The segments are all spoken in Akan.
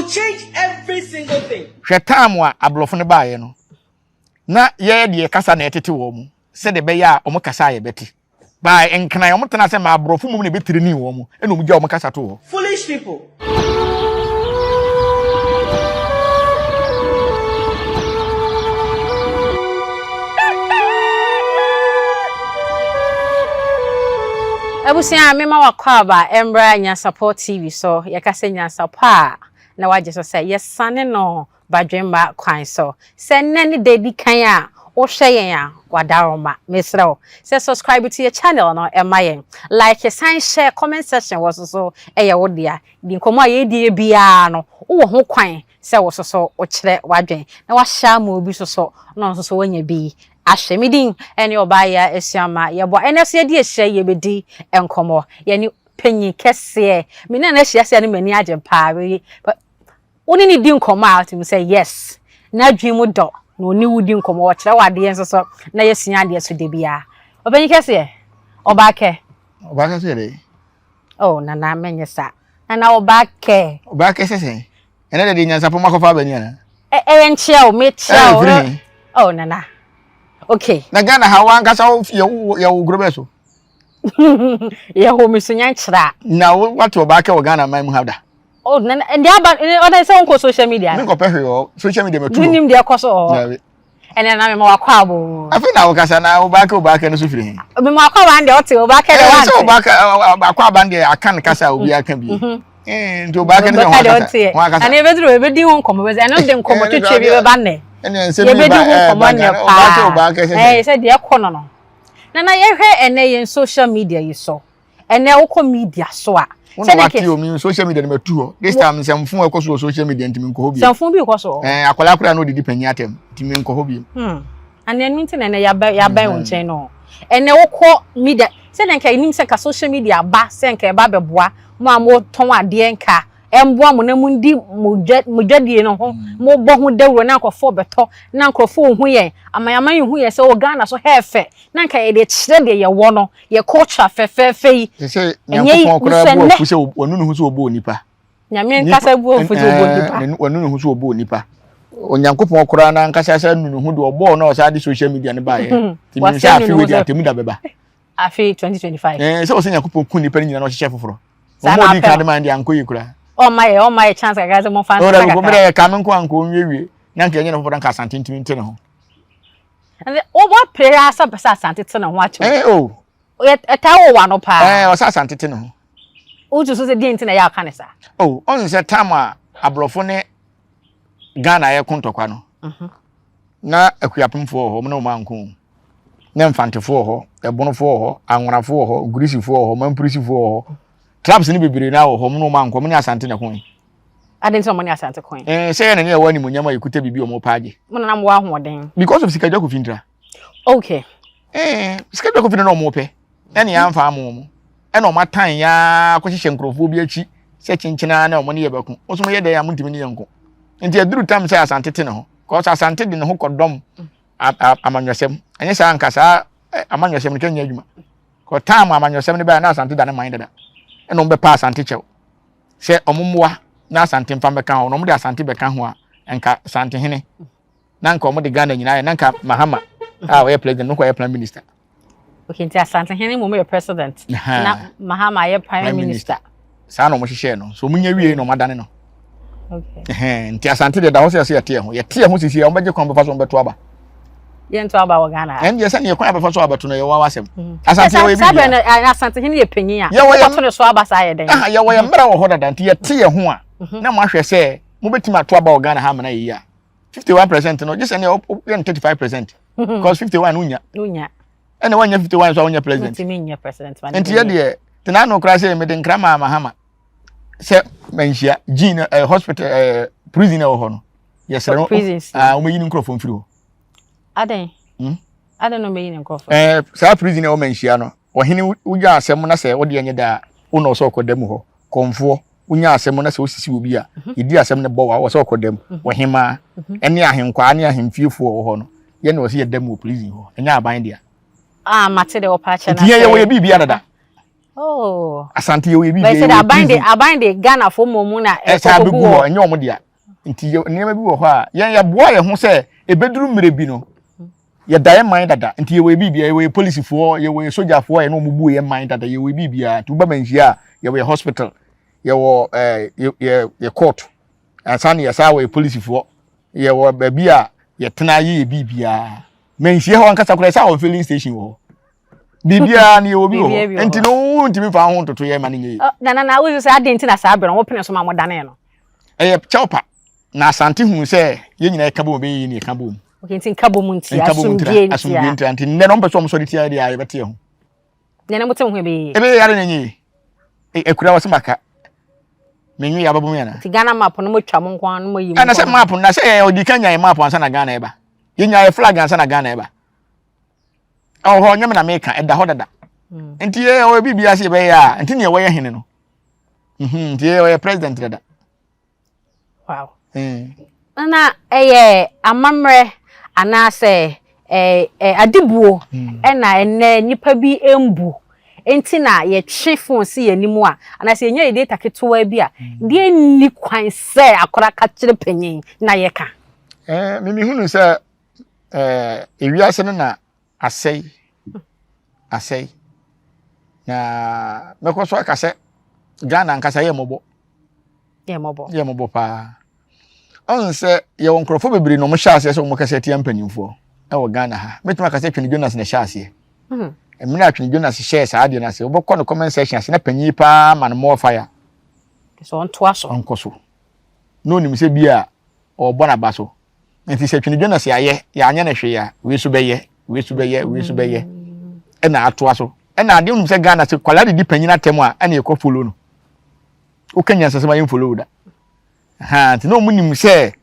change every single thing. Shetamwa ablofo ne baaye no. Na ye de kasa na etete wo mu. Se de be ya omo kasa ye beti. Ba enkran omo tena se ma abrofo mu ne betiri ni wo mu. Eno mu gya omo kasa to wo. Foolish people. Abusia mema wa Akwaaba Embra Nyansapo TV so yakase Nyansapo na waje so say yesane no badwemba kwan so se nani dedi kan a wo hwe yen a wadaroma mesrew say subscribe to your channel no emayen like sign share comment section was so eye wo dia di nkomo a ye die bia no wo ho kwan se wo so wo kire wadwen na wa sha ma obi so no so wanya bi Ashemidin eni obaya esiama yebo enese di ehye yebedi enkomo yani penyi kese me na ehye ase ne mani age paawe but oni ni di nkomo out him say yes na dwimu do na oni wudi nkomo wo kire wade yen so na yesia de so de bia obenyi kese Oobake se de oh na menyesa na Oobake sese ene de Nyansapo makofa bani ana enche o me che oh na okay. Na Ghana hawa nkasa ya ugrobe so. Ya ho mi so nyanchira. Na what Oobake wo Ghana man mu hada. Oh na ndi aba ona se onko social media. Me ko pehwe o social media metu. Nim dia koso o. Ene na me ma Akwaaba. Afi na wo kasa na Oobake no so firi hin. Me ma Akwaaba ndi ote Oobake de wan. So Oobake Akwaaba ndi akan kasa obi aka bi. Nti Oobake no ho kasa. Ana ebedru ebedi ho nkomo be eno de nkomo twetwe bi be ba ne. Ene se bi ba Oobake se. Se de ekono no. Na ye hwe ene yen social media yi so. Ene wo media so a. Se na ke o social media ne metu ho. This time semfun ekoso social media ntimi nko hobi. Semfun bi ekoso. Akwala kura no didi panyi atem ntimi nko hobi. Ane enu nti na ya ba won chen no. Ene wo media se na nke nim se ka social media ba se nke ba beboa mo amo ton ade nka emboa mo na mu ndi mudwadie no ho mo bo ho dawro na akofo beto na akofo hu ye amayaman hu ye se o Ghana so hefe na nka ye de kire de ye wo no ye culture fefefe yi se nyankopon okra bo afu se wonu no hu se obo nipa nyame nkasa bu afu se obo nipa wonu no hu se obo nipa onyankopon okra na nkasa sa nu no hu de obo na o sa di social media ne ba ye ti mi sa afi we de atemu da beba afi 2025 se o se nyankopon ku nipa ni na o hye foforo o mo di kan man de anko yi kura oh my chance guys mo fan Saga. Ora go mere ka men ko anko nwewie na nka enye no fodo nka Asante ntimi ntene ho. And what prayer asa Asante tene ho acho. Oh. Eta wo wa no pa. O sa Asante tene ho. O ju so se di ntene ya aka ne sa. Oh, on se time a abrofo ne Ghana ye kontokwa no. Na akuapemfo ho mo na mo anko. Na mfantefo ho, ebonofo ho, anworafo ho, gurisifo ho, mampurisifo ho. Traps ni bibiri na ho mo no manko mo ni Asante na kon. Adenti mo ni Asante kon. Say na ne wani mo nyama yikuta bibi o mo paaje. Mo na mo wa hoden. Because of sika jako fintra. Okay. Sika jako fintra no mo pe. Ene ya mfa mo mo. Ene o matan ya ko hihye nkrofo bi achi. Se chinchina na o mo ne ye beku. O so mo ye de ya mo ntimi ne yanko. Nti aduru tam say Asante te ne ho. Because Asante de ne ho kodom amanwasem. Enye sa anka sa amanwasem ne twanya adwuma. Ko tam amanwasem ne ba na Asante da ne man dada. Eno mbe pa Asante chew se omumwa na Asante mfa meka ho no mo de Asante beka ho a enka Asante hene na nka mo de Ghana nyina na nka Mahama we president no ko prime minister. Okay, nti Asante hene mo me president na Mahama ye prime minister sa no mo hihye no so munya wie no madane no. Okay. Nti Asante de da ho se ye ho sisi o beje kon befa so beto aba ye nto aba wo Ghana en ye se ne kon befa so aba to no ye wa wasem Asante we bi Asante hene ye panyin a to ne so aba sa ye den ye wo ye mra wo ho dada nti ye te ye ho a na mo ahwe se mo betima to aba wo Ghana ha mana ye a 51% no just any 35% because 51 unya ene wanya 51 so unya president ntimi nya president man nti ye de tena no kra se me de nkrama Mahama se menhia gene hospital prison wo ho no yes no o me yin nkrofo mfiri ho aden no me yin nkrofo sa prison wo menhia no wo hene uja asem na se wo de enye da wo no so okodam ho konfo unya asem na se osisi obi a yedi asem ne bo wa wo so okodam wo hema ene ahenkwa ne ahemfiefo wo ho no ye na wo se yedam wo prison ho enya aban dia mate de wo pa cha na ye ye wo ye bibia dada Oh. Asante ye bi. But said I bind the Ghana for momuna e sa be gu ho enye omo dia. Nti niam bi wo ho a ye boa ye ho se ebeduru mre bi no. Ye dae mind dada. Nti ye we bibia ye we police for ye we soldier for ye no mo bu ye mind dada ye we bibia. Tu ba manhia ye we hospital. Ye wo ye court. Asane ye sa we police for ye wo ba bi a ye tena ye bibia. Manhia ho ankasa kura sa wo filling station wo. Bibia na ye obi wo. Nti no ntimi fa ho toto ye ma ne. Na we say ade nti na sa abere wo pene so ma mo dane no. Chaupa na Asante hu se ye nyina ka bo be yi ni ka bo. Okay, nti nka bo mu nti asumdie nti ne no mpe so mo so di tia dia ye bete ho. Ne na mo tem ho be. Ebe yare nyi. Ekura wase maka. Menwi ya babo me na. Ti Ghana map no mo twa mo nkwan no mo yi mo. Na se map na se odi kanya map ansa na Ghana eba. Ye nya flag ansa na Ghana eba. Ho nyame na meka eda ho dada. Nti ye o bibia se be ya, nti ne wo ye hene no. Nti ye o president dada. Wow. Na amamre anase adibuo na enne nipa bi embu enti na ye twe phone si yanimu a anase yenye ye data ketewa bi a de ni kwan se akora ka kire panyin na ye ka mimi hunu se ewiase no na asai na mekoso akase Ghana nkasa ye mobo pa on se ye won krofo bebiri no mo hyase se mo kase tia mpanimfo e wo Ghana ha metuma kase twene Jonas na hyase emina atwene Jonas share sa ade na se obokọ no comment section ase na panyi pa man mo fire so on to aso onkoso no nim se bia obo na baso enti se twene Jonas ya anya na hwe ya we so beye e na ato aso e na ade nim se Ghana se kwala de di panyi na tem a na ekọ follow no o kanya se ma yin follow da ha ti no munim se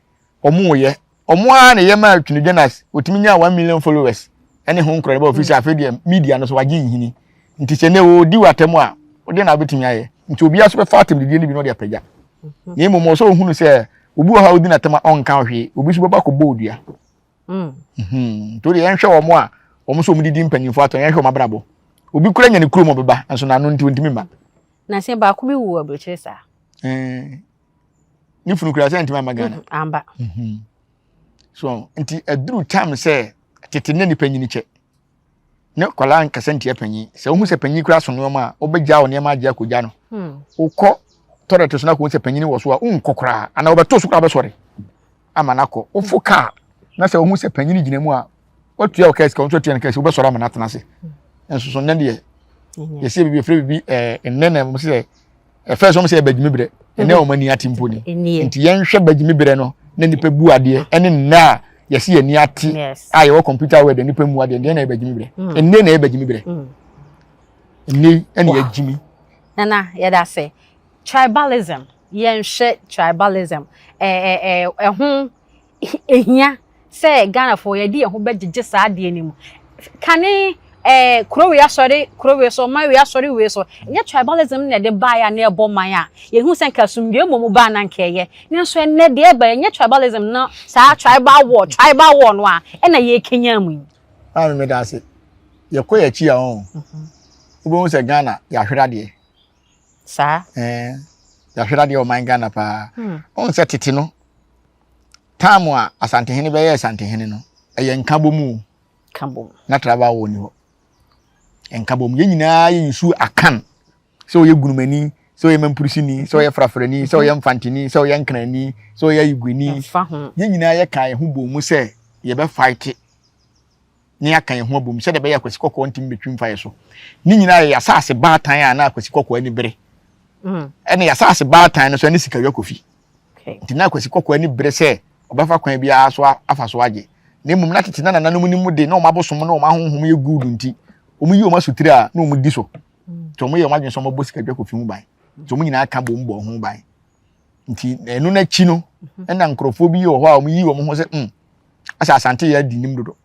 omo ye omo a na ye ma twene Jonas otimi nya 1 million followers ene ho incredible official afedi media no so wage nhini nti se ne o di watem a o de na betimi aye nti obi aso be fatim de ni bi no de apagya ne mo so hunu se obi o ha odi na tema onka hwe obi so baba ko bodua to de enhwe omo a omo so omdidi mpanyimfo ato enhwe omo abrabo obi kura nya ne kuro mo beba enso na no nti ontimi ma na se ba ko bi wo abrochire sa ni funu kura se ntimi ma Ghana amba so nti aduru time se tete ne ni panyi ni che ne kwala nkasa ntia panyi se wo hu se panyi kura so no ma obegya wo ne ma agya kogya no ukọ toilet so na ko se panyi ni wo so a unkokora ana obeto so kura be sori ama nako ofuka na se wo hu se panyi ni gina mu a otu ya okai ska onto tia nka se wo be sori ama na tena se enso so ne de ye se bibi free bibi ennene mo se first mo se bagimi bere ene o mani atimpo ni nti yen hwe bagimi bere no na nipa bu ade ene na yesi yeni ati aye wo computer word nipa mu ade na ebagimi bere enne na ebagimi bere enne ene yagimi nana yeda say tribalism yen hwe tribalism ho ehia say Ghana for ye di ho begege sa ade ani mu kane kurowe asori so my we asori we so nya tribalism na de baya na ebo man a ye hu sen kasumdwe momu ba na nkeye ne so enne de eba nya tribalism no sa tribal war no a na ye kenya mu me da se ye koya chi a on obo se Ghana ya hwera de sa ya hwera de o man Ghana pa on se tete no tamu a Asante hene be ye Asante hene no eye nkabo mu na tribal war ni ho enkabom ye nyina ye nsu akan so ye gunumani so ye mampurusini so ye frafrani so ye mfantini so ye nkranani so ye igwini ye nyina ye kan ho bomu se ye be fight ni akan ho bomu se de be ye kwasi kokko ntim betwim faye so ni nyina ye asase baatan a na kwasi kokko ani bere ene asase baatan no so ani sika yakofi nti na kwasi kokko ani bere se obafa kwan bia so afa so age na mum na tete na nananom ni mu de na o mabosom na o mahonhom ye gudu nti omu yi o masutire a na omu di so to omu ye o madwen so mabo sika yakofi mu ban to omu nyina aka bom bo ho ban nti enu na chi no na nkrofo bi ye ho a omu yi o mu ho se asa Asante ya di nim dodo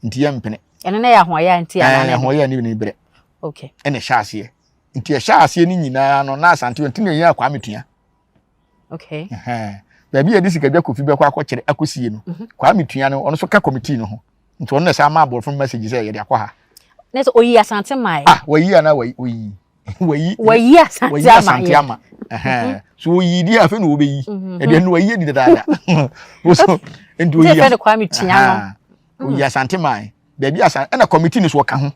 nti ye mpene enu na ya ho ya nti ya na ho ya ni bi bere okay ene hyase nti ye hyase ni nyina no na Asante nti na ye akwa metua okay baby ye di sika yakofi be kwa akokere akosie no kwa metua no ono so ka committee no ho nti ono na sa ma abol from message say ye de akwa ha neso oyi Asante mai wayi ana wayi wayi asante ama so yi di afa no obeyi e de no wayi di dada so enti oyi ya kwa mitua no oyi asante mai baabi asante na committee ni so ka ho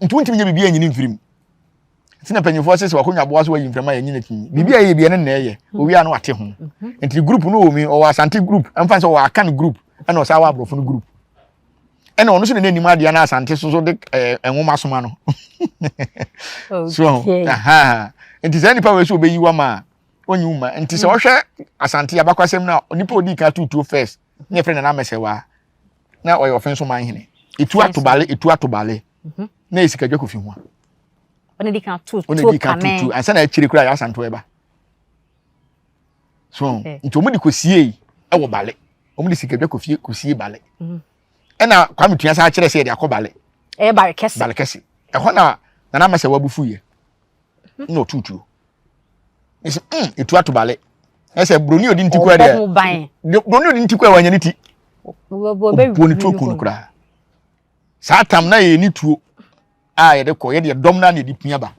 nti wontimi nya bibia nyini mfirim tina panyefo sese wakonya boa so wayi mframa ya nyina timi bibia ye bia ne na ye owi anu ate ho enti group no omi o asante group amfa so wa kan group na o sa wa abrofo no group ena ono so ne nanim ade na asante so de enwoma soma no so enti se nipa we so obeyi wa ma onyuma enti se wo hwe asante abakwasem na nipa odi ka tutu first ne friend na mesewa na oyo offense man hene etu atobale na esika dwa kofi ho oni di kan tutu ansa na achiri kura ya asanto eba so nti omo di kosie e wo bale omo di sika dwa kosie bale ena kwa metua sa akire se de akobale e bale kese e ho na mesewa bufuye no tutu isi etu atobale ese broni odi nti kwa de broni odi nti kwa wanya niti bo ni tuo kunu kura satam na ye ni tuo ye de ko ye de dom na di pia ba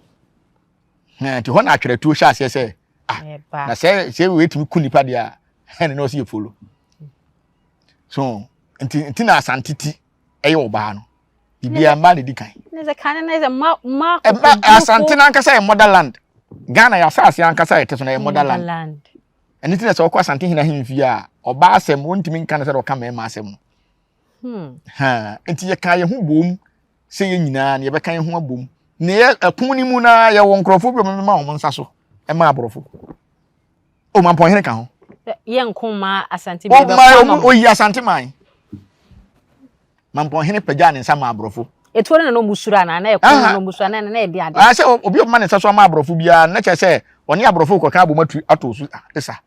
ti ho na atwere tuo sha se na se we timi kunipa dia ene no se ye follow so nti na asantiti eye oba no bibia ma ne di kan ne ze kan na ze ma asante na nkasa ye motherland Ghana ya sase ankasa ye teso na ye motherland eni ti na se okwa asante hina himfi a oba asem wontimi nkan se do ka ma asem nti ye kan ye hu bom se ye nyina ne ye be kan ye hu abom ne ye apun ni mu na ye won krofo bi ma wo nsa so e ma abrofo o man pon hene kan ho ye nkoma asante bi be ma o yi asante man man pon hene pagya ne nsa ma abrofo etuo na no musura na ye kon no musura na ye di ade se obi ma ne nsa so ma abrofo bia na che se oni abrofo ko kan abomatu atosu esa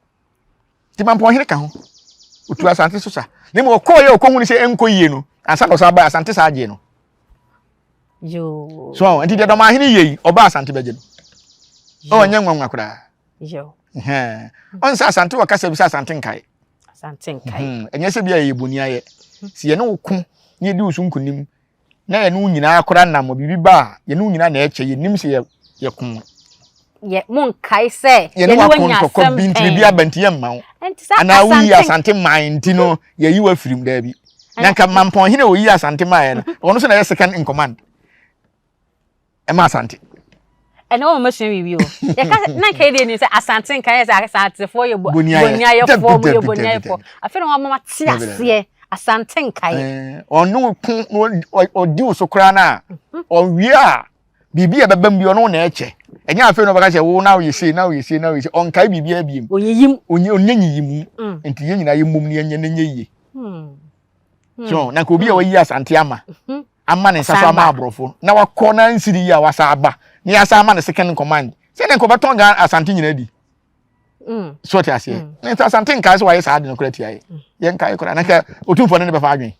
ti man pon hene kan ho otu asante so sa ne mo ko ye okohu ni se enko yie no ansa no sa ba asante sa age no yo so enti de do ma hene yei oba asante beje no o nya nwanwa kura yo on sa asante wakasa bi sa asante nkai enye se bia ye boni aye si ye ne woko ne di usu nkunim na ye no nyina akora na mo bibi ba ye no nyina na eche ye nim se ye kun ye mon kai se ye no wakon kokko bi nti bia banti ye mma ana wi asante mind no ye yi wa firim da bi nanka mampon hene o yi asante man no ono so na ye second in command e ma asante ene o ma shen wi o ye ka na ka de ni se asante nkan ye se asante fo ye bonia ye fo mu ye bonia ye fo afi no ma ti ase asante nkan ono kun o di usokra na o wi a bibi e bebam bi ono na eche enya afi no baka che wo na we say on kai bibi abiem onyanyiyim enti ye nyina ye mum ne enye nenye yi so na ko bi e wa yi asante ama ne nsa so ama abrofo na wakọ na nsiri ya wasa aba ne asa ama ne second command se ne ko beton ga asante nyina di so ti ase ne ta asante nka so wa ye sa ade no kura ti aye ye nka ye kura na ka otumfo ne be fa adwen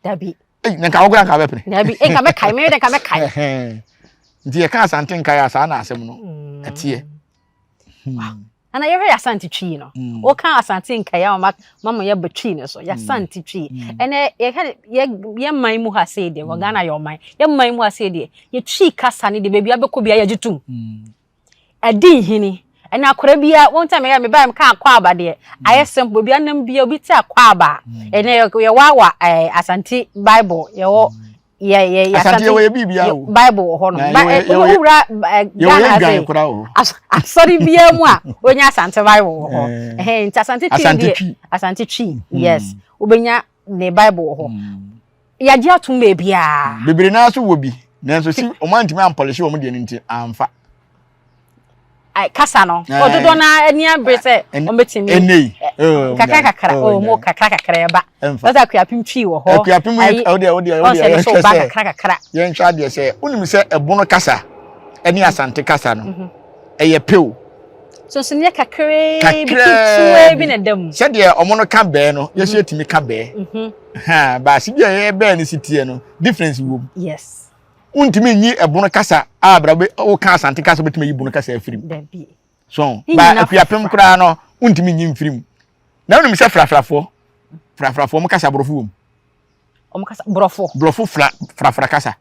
dabi ne nka wogura nka be pene dabi nka me kai me de nka me kai ndi ye ka asante nka ya sa na asem no atie ana ye ya asante twi no o kan asante nka ya mama ye betwi ne so ya asante twi ene ye man mu ha se de wo Ghana yo man ye man mu ha se de ye twi kasa ne de bebia be ko bia ye gitum adi hini ena akora bia won time ya me ba me ka Akwaaba de ayesem bobia nam bia obi ti Akwaaba ene ye wa asante Bible ye wo ye asante ye bibia o Bible ho no ba owura Ghana say asori bia mu a onya asante Bible ho nti asante twi yes obenya ne Bible ho ya ji atum bebia bebere na so wo bi nanso si o man timi ampolish wo mu de nti amfa ai kasa no ododo na ani abrese o metimi enei kakra o mo kakra ba that's akuapim twi wo ho akuapim o so ba kakra ye ntwa de se unim se ebono kasa ani asante kasa no eye pew so ne kakre bi bi na dam se de omono ka be no ye se etimi ka be ba si bia ye be ni sitie no difference wo yes untimi nyi ebono kasa abrabe o ka asante kasa betimi yi bono kasa afirim so ba akuapem kura no untimi nyi mfirim na unim se frafrafo mo kasa brofo wo mo kasa brofo frafra kasa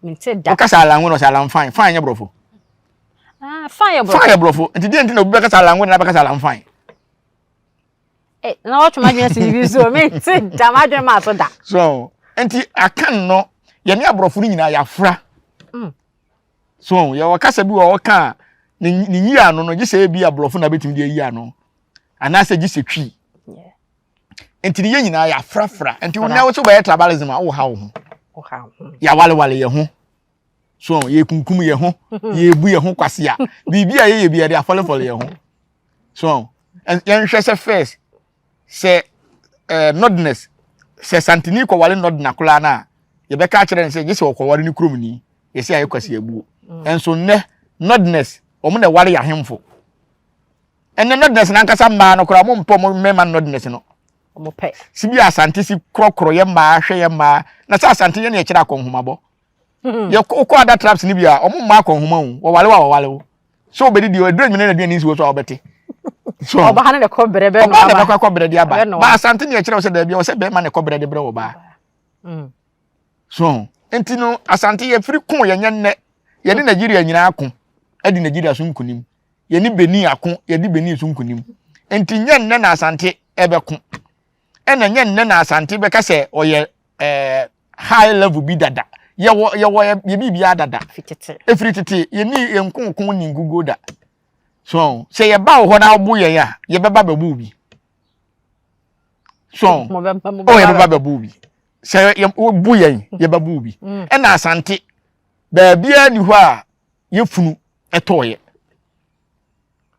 minti da o kasa ala nwo no sa ala fine nya brofo Fine bro. Fine brofo. Enti dey enti na obi bekasa lanwe na bekasa lan fine. Na what madwen si bi so me ti da madwen ma so da. So, enti akan no ye ne abrofo ni nyina ya fra. So, ye wakasa bi wo ka ni yi ano no gise bi abrofo na betimi de yi ano. Ana se gise twi. Enti ni ye nyina ya fra. Enti wo na wo so be tribalism a wo ha wo ho. Wo ha. Ya wale ye ho. So, ye kunkum ye ho, ye bu ye ho kwase a. Bibia ye bia de afole ye ho. So, yen hwese first say nodness say santini ko wale nod na kula na ye be ka kire say gise ko wale ni krom ni ye say aye kwase abu enso ne nodness omo na wale ya hemfo enne nodness na nkasa ma no kura mo mpo mo mema nodness no omo pe sibi asante si krokro ye ma hwe ye ma na sa asante ye na ye kira akonhomabo ye ko ada traps ni bia omo ma akonhoma wo wale wo so obedi di odre nyine na dia ni si wo so obeti so oba hana de kobrere be no aba oba de kobrere de aba ba asante ne kire wo se da bia wo se be ma ne kobrere de bre wo ba so enti no asante ye firi kun ye nyenne ye di Nigeria nyina akon adi Nigeria so nkunim ye ni Benin akon ye di Benin so nkunim enti nyenne na asante ebe kun ena nyenne na asante be ka se oye high level bi dada ye bibia dada fitete efiri tete ye ni enkunkun ni gugu da so say ye ba ho na obu ye ya ye beba bebu bi so ye beba bebu bi say ye obu ye bebu bi e na asante ba bia ni ho a ye funu etoye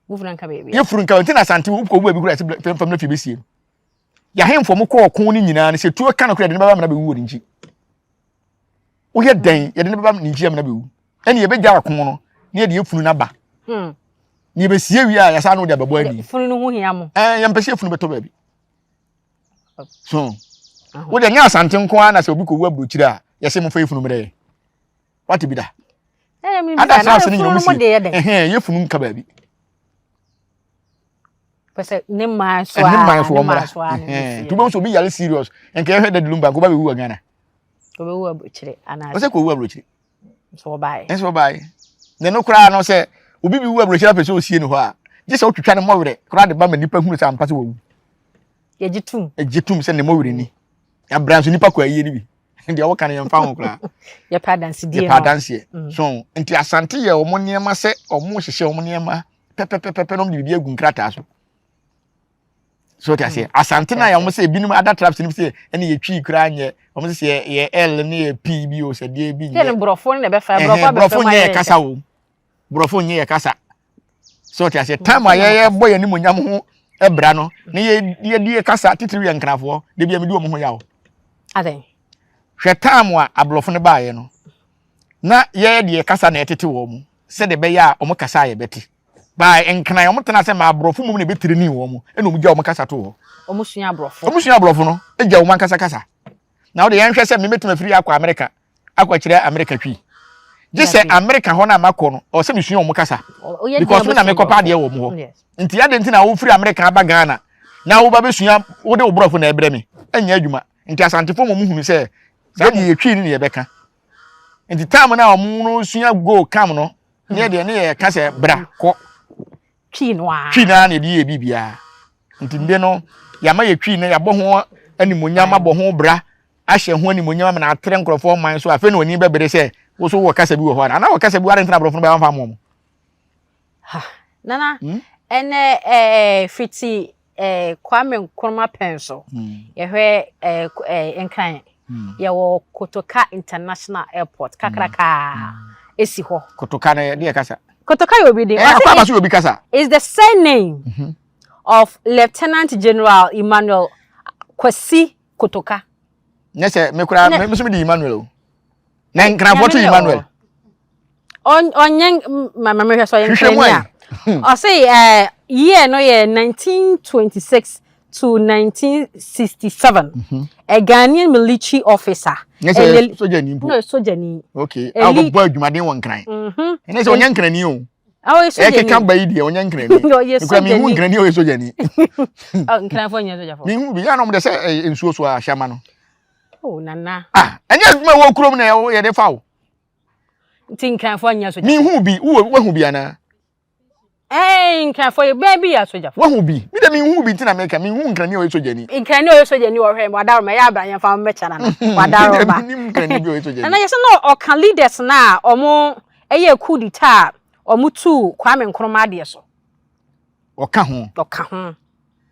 mufuna nka baby ye funu nka ntina asante wo ko bu abi kura se fam na fi besie ya hemfo mo ko okon ni nyina ne se tuo ka na kura de beba na be wu nji wo ye den ye de beba ni nji am na be wu ene ye be gya akon no ne ye de ye funu na ba ni be sie wi a ya sa no de bebo ani funu no hu hia mo ya mpese funu beto baabi so wo de nya asante nko ana se obi ko wu abrochira a ya se mo fa funu mere what be da mi ada sa se ni funu mo de ye den ye funu nka baabi pese ne ma so a tu be so bi yale serious enke ye hwede dilumba ko ba be wu agana ko be wu abrochire ana o se ko wu abrochire so bai ne no kura no se obi bi wu abrochire pese o sie ni ho a je se o twetwa ne mowre kura de ba ma nipa hunu se ampa se wo ye jitum se ne mowre ni ya branso nipa kwa yie ni bi ndi o kan ye mfa ho kura ye padanse die ye padanse so nti asante ye omo niema se omo hyehye omo niema pepepepe no bi agu nkrata so ti ase asante na ya omo se binum ada traps ni se ene ye twi kura anye omo se ye L ne ye P bi o se die bi nye brofo ne be fa brofo nye kasa wo brofo nye kasa so ti ase time aye boy ani monyam ho ebra no ne ye die kasa titiri ye nkrafo de bia me di omo ho yawo aden hwe time a abrofo ne baaye no na ye die kasa na etete wo mu se de be ya omo kasa ye beti ba enkran omo tena se ma abrofo mu ne betiri ni wo mu ene omo gya omo kasa to wo omo sua abrofo no egya omo kasa na wo de yen hwe se me metuma firi akwa America akwa kire America twi Jise America ho na makọ no o se misua omo kasa because me na me kopa de wo mo ho nti ya de nti na wo free America aba Ghana na wo ba besua wo de wo brofo na ebre me anya adwuma nti asantefo mo hunu se za de yetwi ni ye beka nti time na omo no sua go kam no ne de ne ye kasa bra ko twi no a twi na ne de ye bibia nti nde no ya ma ye twi ne ya bo ho animonyam abo ho bra ahye ho animonyam na atre nkrofo man so afa na oni bebere se wo so wo kasa bi wo ho na wo kasa bi warent na brofo no ba fa mo ha nana ene fiti Kwame Nkrumah penso ye hwe enkan ye wo Kotoka International Airport kakraka esi ho Kotoka na de kasa Kotoka yo bi de Akwaaba so yo bi kasa is the surname of Lieutenant General Emmanuel Kwasi Kotoka nese me kura me so me di Emmanuel na nkrafo to Emmanuel onyen mama me so yen Kenya o say year no year 1926 to 1967 a Ghanaian military officer soja ni mpo no soja ni okay awu bo adwumaden won kran nese onyen kran ni o awu soja ni e kan bayi de onyen kran ni ko me hu kran ni o soja ni kran fo nyen soja fo me hu bi ya no mo de se ensuo so a hama no oh nana enye adwuma wo krom na ye de fa wo tin kran fo nyen soja me hu bi wo hu bi ana Nkran for baby ya soja. Wa hu bi. Mi da mi hu bi ntina America, mi hu nkran ni o soja ni. Nkran ni o soja ni wo hwe wadaro ma ya ba yan fa mecha na. Wadaro ba. Ni nkran ni bi o soja ni. Na yesa no o kan leaders na omo eye coup d'etat omo tu Kwame Nkrumah de so. O ka ho. O ka ho.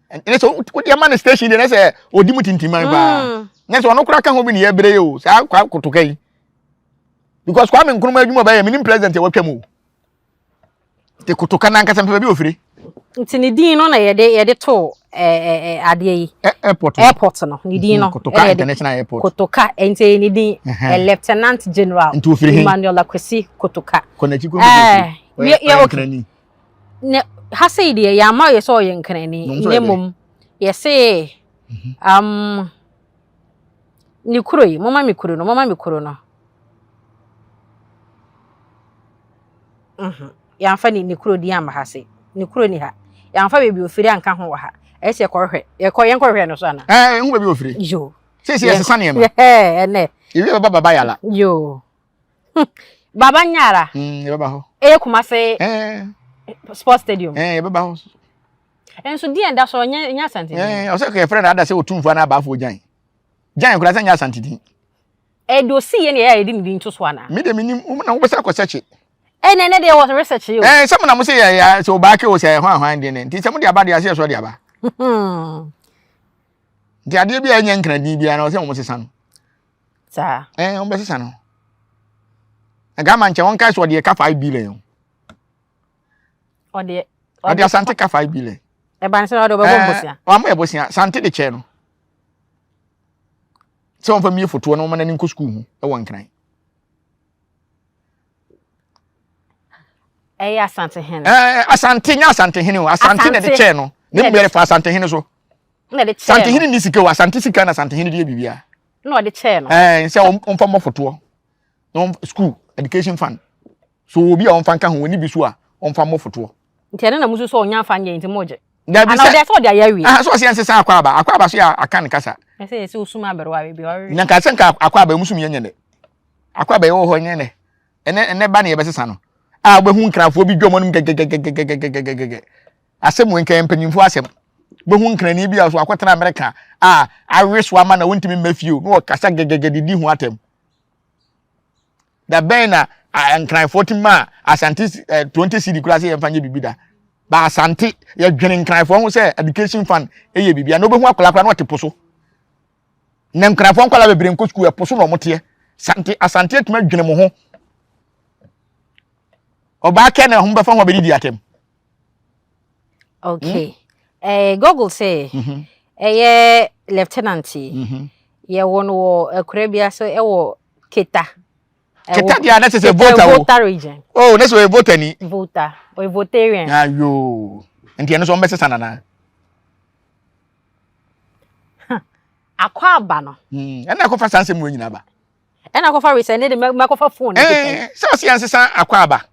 Ene so wo dia man station de na say odi mutintiman ba. Na so no kura ka ho bi ni ye bere yo. Sa kwa kotokai. Because Kwame Nkrumah adwuma ba ye minim president e watwa mu. Te kutoka na nkasa mpe bi ofire nti ni din no na yede to ade yi airport no ni din no kutoka international airport kutoka enti ni din lieutenant general Emmanuel Akwesi kutoka konachi ko ya okay ne hase de ya ma ye so ye nkrani ne mum ye se ni kuro yi mama mi kuro no Yanfa ni kuro di amba hase ni kuro ni ha yanfa bebi ofiri anka ho wa ha ese korhwe ye kohwe no so ana hu bebi ofiri yo sese yes sane ma ene iwe baba yala yo baba nyara ye baba ho kuma se sports stadium ye baba ho enso di enda so nya Asante o se ke friend ada se otumfu na ba fo jan kura se nya Asante din do si ye ne ya edi ni nto so ana me de minim na wo be sa ko search nene there was research you. Some na mo say ya so Oobake o say hwan de ne. Nti some de aba de ase so de aba. Nti ade bia nya nkran din bia na o say mo sesa no. Sa. O be sesa no. Aga man che won kai so de ka 5 billion. O de Asante ka 5 billion. E ban se o do be bosia. O am e bosia Asante de che no. So on fa mi foto no mo na ni nko school hu e won nkran. Asante hene. Asante nya Asante hene o. Asante na de che no. Ne mbere fa Asante hene so. Na de che. Asante hene ni sika o. Asante sika na Asante hene de bibia. No de che no. Se on fa mo foto. No school education fund. So obi a on fa nka ho ni bi so a on fa mo foto. Nti ene na musu so onya fa nya nti moje. Da bi se. Ana de so de ayawi. So se ense sa Akwaaba so ya aka ne kasa. Se usuma aberwa bi o. Nya ka se nka Akwaaba musum ye nyene. Akwaaba ye wo ho nyene. Ene ba na ye besesa no. Behu nkranfo bi dwom num gegegegegegegege asem wenka empanyimfo asem behu nkrani bi aso akotena America aweso ama na wontimi mafio no kasa gegegege di hu atem da bena nkranfo tima Asante 20 cedi kura se yemfanye bibida ba Asante ye dwene nkranfo ho se education fund eye bibia no behu akola kura no teposo na nkranfo nkola bebre nko school e poso no mote Asante tuma dwene mo ho Oobake na humba fa ho be di atem. Okay. Google say lieutenant ye wono akurabia so wo Keta. Keta dia na se voter region. Oh, na so voter ni. Voter. O votarian. Ayo. Enti eno so mbese sana na. Akwaaba no. Ena ko fa sanse mu nyina ba. Ena ko fa recent de makofa phone. So si ansesa Akwaaba.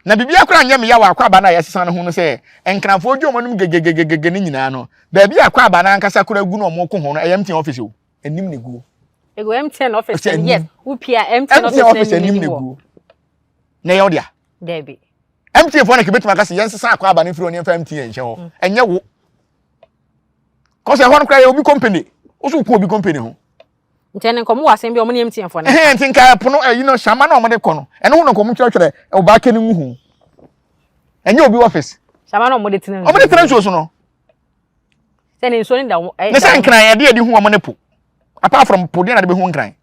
Na bibia kura nya me ya wa Akwaaba na yesesa no ho no se enkranfo dwomonum gegegegege ni nyina no ba bia Akwaaba na ankasa kura gu no mo ko ho no MTN office o enim ne gu ego MTN office yes Appiah MTN office enim ne gu na yo dia Debbie MTN fo na ke betuma ka se yensesa Akwaaba ne firo ne fa MTN hye ho enye wo ko se ho no kura ye obi company o so ku obi company ho ntene nkomo wasem bi omne MTN fo na ntinka pono shama na omde kono ene ho no nkomo twetwere Oobake ne nhu enye obi office shama na omde tena so no se ne so ni da ne se nkran ye de hu omne po apart from po de na de be hu nkran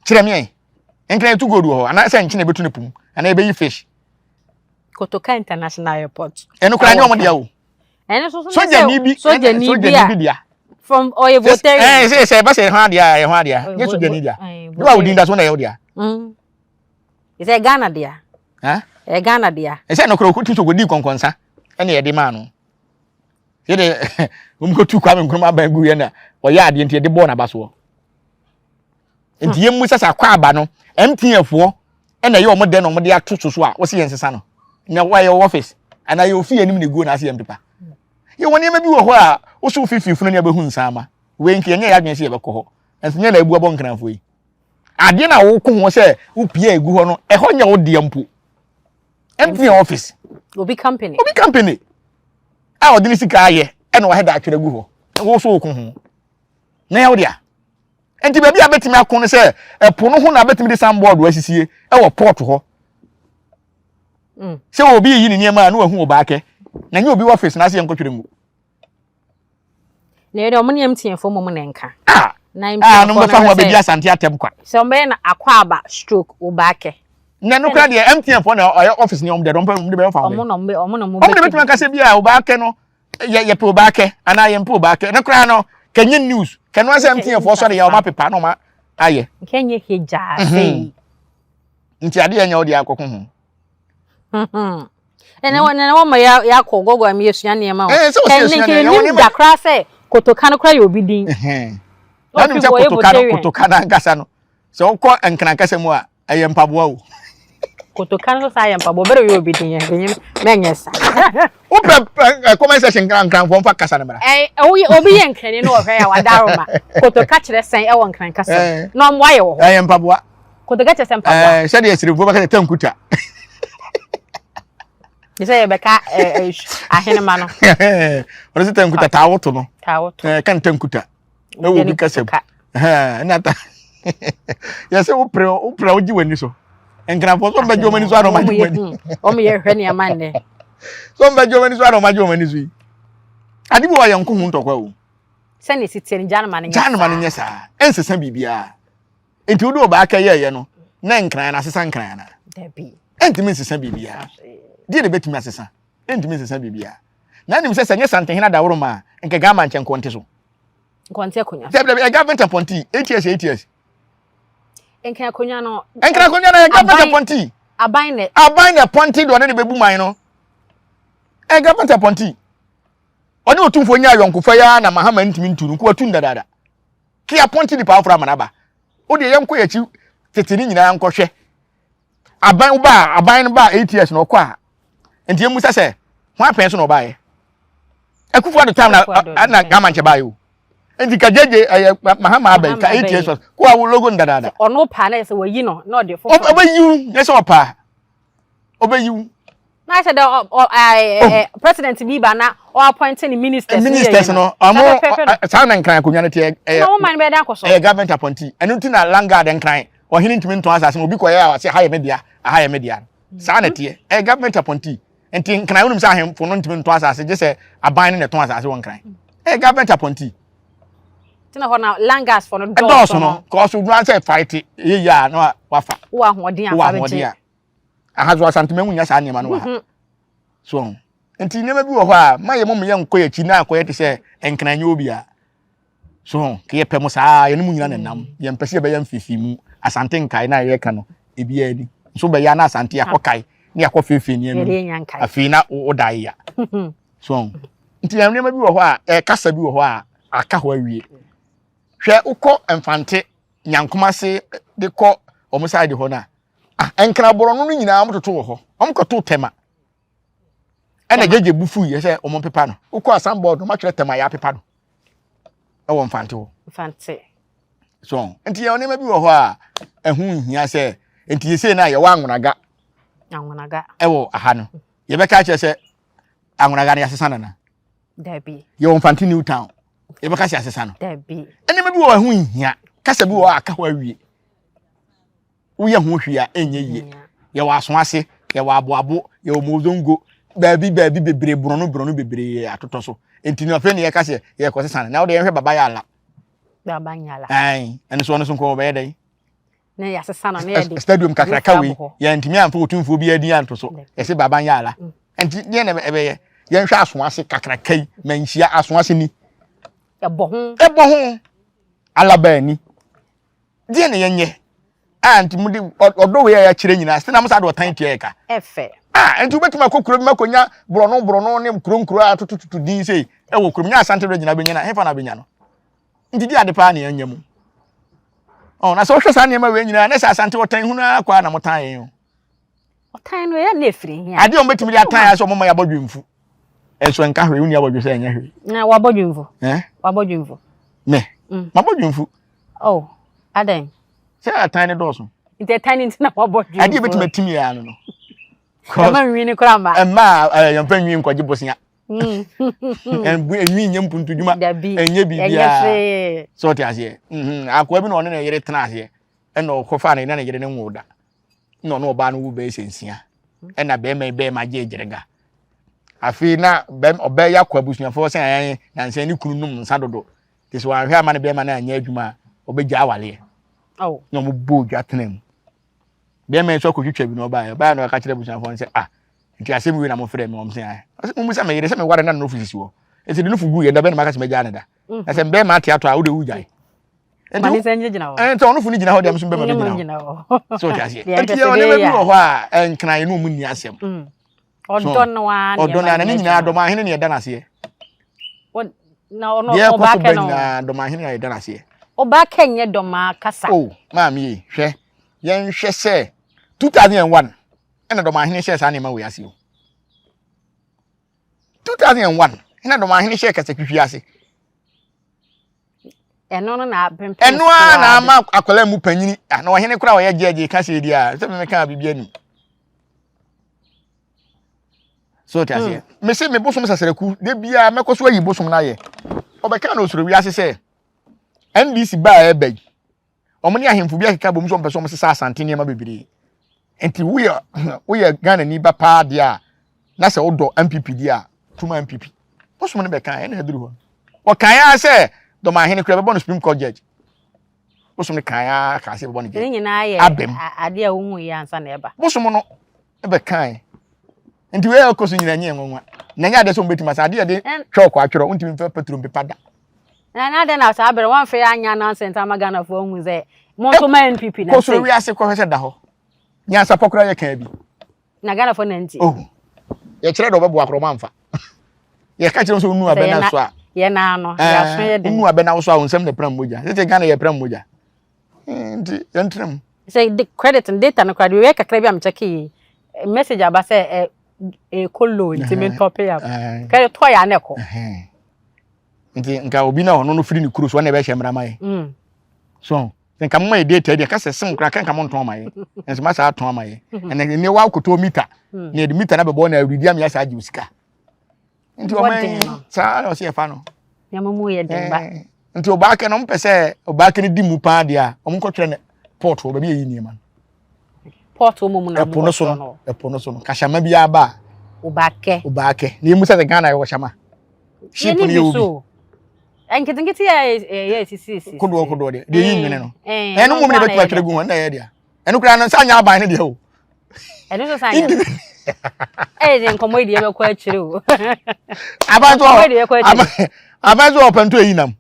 kire me nkran to go do ho ana se nkine betu ne pum ana be yi fish Kotoka International Airport eno kran nye omde ya o ene so soja ni bi dia from Oyevotarian say ba say ho dia ye soja ni dia no wa udin da so na ye dia is e Ghana dia e Ghana dia e say no kro kutu so godi konkonsa ene ye de ma no ye de umko tu Kwame Nkrumah ba gu ye na o ya de nti de bo na ba so nti ye mu sasa Akwaaba no MTN fo ene ye o mo de no mo de atoto so a wo se ye nsesa no na wa ye office ana ye ofi anim ne go na se ye mpepa ye woni ma bi wo ho a wo so fififunu ne abehu nsama we nki enye ya dwen se ye bekọ ho enye na ebu abo nkranfo yi ade na wo ko ho se wo pia egu ho no e ho nya wo de mpo MTN office. Obi company. Obi company. A odini sika aye e na wo heda atwere gu ho. Wo so okun ho. Na ya odia. Enti baby abetimi akon se epo no ho na abetimi de sandboard wasisie e wo port ho. Se obi yi ni niema na wahu Oobake. Na nye obi office na se yenkotwere ngu. Na yede omne MTN fo mo na nka. No me fa ho abedi Asante atem kwa. Se ombe na Akwaaba stroke Oobake. Na no kra de MTN fo na office ni omde de be fa. Omo no Omde betimi aka se bia Oobake no ye pe Oobake ana ye pe Oobake. Na kra no kenye news. Kanu ase MTN fo so de ya o ma pepa no ma aye. Kenye heja sei. Nti ade anya odi akoko ho. Na wo ma ya ko gogo am yesua ne ma o. Kenye ni da kra se kotoka no kra ye obi din. Na nim se kotoka na ngasa no. Se wo ko enkran kasa mu a aye mpaboa o. Kotoka no sa aye mpaboa bere ye obi din ye menye sa. Wo pe comment section kran fo mfa kasa na mara. Obi ye nkran no wo hwe ya wadaroma. Kotoka kire sen e wo nkran kasa. No mo aye wo. Aye mpaboa. Kotoka kire sen mpaboa. Se de esiri fo ba ka tankuta. Say beka ahene ma no. Ora se tankuta tawoto no. Tawoto. Kan tankuta. Na wo bi kasem. Na ta. Ya se wo pre oji wani so. Enkran fo so mbajo mani so aro majo mani. O me ye hwe ne ma ne. So mbajo mani so aro majo mani so yi. Adi bo ya nko hu ntokwa o. Se ne sitien janma ne. Janma ne nyesa. Ensesa bibia. Enti wo do Oobake ye no. Na enkran na sesa enkran na. Dabi. Enti min sesa bibia. Die de betumi asesa. Enti min sesa bibia. Na nim sesa nye santen na da woro ma. Nke gama nche nkonte so. Nkonte akonya. Debe government appointee 8 years. Enka akonya no. Enka akonya na government appointee. Aban na appointee do ne bebu man no. Government appointee. Oni otumfo nya ayonkofa ya na mahama ntimi nturu ko atun dadada. Ki appointee di power from anaba. O de yenko ya chi tetini nyina nkɔhwɛ. Aban ba 8 years no kwa. Enti emu sɛ ho apen so no ba ye. Akufo the time na gama nche ba yo. Enti ka jeje mahama abai ka 8 years ko awo logo ndadada. Ono pa na se wayi no na ode fo. Obayiu, yes opa. Obayiu. Na say the president Biba na or appointing ministers. Ministers no. Amo sana nkran akonya na tie. No man be dan koso. Government appointee. Enu nti na landguard nkran. Ohini ntimi nton asase obi koye a se haye media, haye media. Sana tie. Government appointee. Enti nkran wonum se ahemfo no ntimi nton asase je se aban ne ton asase won nkran. Government appointee. Tina ho na langas for no do no. Cause we want say fight ye ya no wafa. Wo ahoden afa beje. Ahazo asanteme munya sa anema no wa. So, enti nema bi wo ho a maye mom ye nko yachi na akoye te se enkran nya obi a. So, ke ye pem sa ye no munyina nenam. Ye mpese ye be yam fifi mu asante nkai na ye ka no ebi adi. So be ya na asante akokai na akofifi ni anu. Afi na wo dai ya. So, enti nema bi wo ho a kasa bi wo ho a aka ho awie. Hwe ukọ emfante nyankoma se de kọ omusade ho na enkra boro no nyina amototo wo ho omkoto tema ena jeje bufu ye se omo pepa no ukọ asamboard ma twere tema ya pepa no e wo mfante wo mfante so enti ye onema bi wo ho a ehun hia se enti ye se na ye wa anwonaga e wo aha no ye beka che se anwonaga na yasesa na dabi ye wo mfante new town ye beka se asesa no dabi enema bi wo ehun hia kasa bi wo aka ho awie uye ho hwia enye ye ye wa aso ase ye wa aboabo ye wo mozongo baabi bebre brono bebre atoto so enti no afa ne ye kase ye ko sesane na wo de ye hwe baba ya ala ai ene so no so ko be dey na ya sesane na ye dey stadium kakraka we ye ntimi amfa otumfo bi adi anto so ye se baba ya ala enti ye na ebe ye hwe aso ase kakraka yi manhia aso ase ni e bo ho alaba ni die ne yenye anti mudi odo we ya kire nyina se na msa do tan tie ka efe enti ubetuma kokuro bi makonya brono ne kronkro atututu din sei e wo krom nya asante do nyina benya na hefa na benya no nti di ade pa na yanya mu na so hwe sa ne ma we nyina na sa asante wotan hu na akwa na motan yen otan no ya na efiri hia ade o betumi di atan ya so mo ma ya bodwemfu so nka hwe uni ya bodwe se enya hwe na wa bodwemfu wabodwemfu me ma bodwemfu adan se atan ne do so nti atan nti na wabodwemfu ade betumi atimi ya no Kama nwini kura ma. Yampa nwi nkwaje bosia. Enwi nyem puntu djuma. Enye bibia. So ti ase. Akwa bi no ne yere tena ase. Ena okofa na yere ne nwoda. No no oba no wo be sensia. Ena be ma je jerega. Afi na obe ya kwa busuafo se ayan nanse ni kunu num nsa dodo. Tisi wa hwe ama ne be ma na anya adwuma obegya awale. Oh. No mo bo dwa tenem. Be ma so kwetwa bi no ba no ka kire busuafo se nti asem wi na mo frɛ me om se ai. Mo musa me yere se me ware na no ofisi wo. Enti no fugu ye da be na maka se me gya ne da. Ese be ma ate ato a wo de wujai. Mani se nyina ho. Enti ono fu ni gyina ho de am so be ma gyina ho. So ti ase. Enti ye one be bi wo ho a enkran ye no mu ni asem. Odon na ni nyina doma hene ne yeda na se. Na ono Oobake no. Na doma hene na yeda na se. Oobake nye doma kasa. Oh, maami hwe. Yen hwe se 2001 ena doma hene hye sa na ma we ase o. 2001 ena doma hene hye kasa kwihwi ase. Eno no na pempe. Eno na ama akola mu panyini. Na ohene kura wo ye jeje kasa di a. Se me ka bibia ni. So ti ase. Me se me bosom sasereku de bia mekoso ayi bosom na ye. Obeka na osoro wi ase se. NDC ba e beg. Omani ahemfu bia keka bom so mpeso mse sa asante ne ma bebiri. Enti we Ghana ni ba pa dia na se odo MPP dia tuma MPP. Bosom ne be kan e na aduru ho. O kan ya se do ma hene kura be bon Supreme Court judge. Bosom ne kan ya ka se be bon judge. Ni nyina ye ade a wo hu ya ansa na eba. Bosom no e be kan. Enti we akoso nyina nye nwanwa. Na nya de so mbetima sa ade de twa kwa atwero untimi fa petrum pepada. Na de na sa bere wan fe anya nonsense amagana fo hu ze monto ma NPP na. Ko so wi ase ko hwese da ho. Nyansapo kura ye kan bi. Na Ghana fo na nti. Oh. Ye kire do bebo akro manfa. Ye ka kire so nu abena so a. Ye na no, ya so ye de. Nu abena so a onsem ne pram moja. Tete Ghana ye pram moja. Nti yentram. Say the credit and data no kwade we kakra bi am cheki message aba say kolo nti me tope ya. Ka to ya na ko. Nti nka obi na ono no firi ni kuro so na be hye mra mai. So nka mma e data dia ka se sim kra kan ka mo nton mai. Nso ma sa ton mai. Ene ne wa koto meter. Ne de meter na be bo na awridia me ya sa agi usika. Nti o mai sa o se fa no. Ya mamu ye demba. Nti Oobake no mpese Oobake ni di mu pa dia. O mo kotwere ne port o be yi ni ma. Port o mo mu na mo. Epo no so no. Kashama bia ba. Oobake. Ni mu se Ghana yo shama. Ship ni obi. Enkitingiti ya sisi. Kodo de. De yi nyene no. Eno mo me betu atwere gu ho na ye dia. Eno kura no sa nya aban ne de o. Eno so sa nya. De nkomo ide be kwa atwere o. Abazo open to yi nam.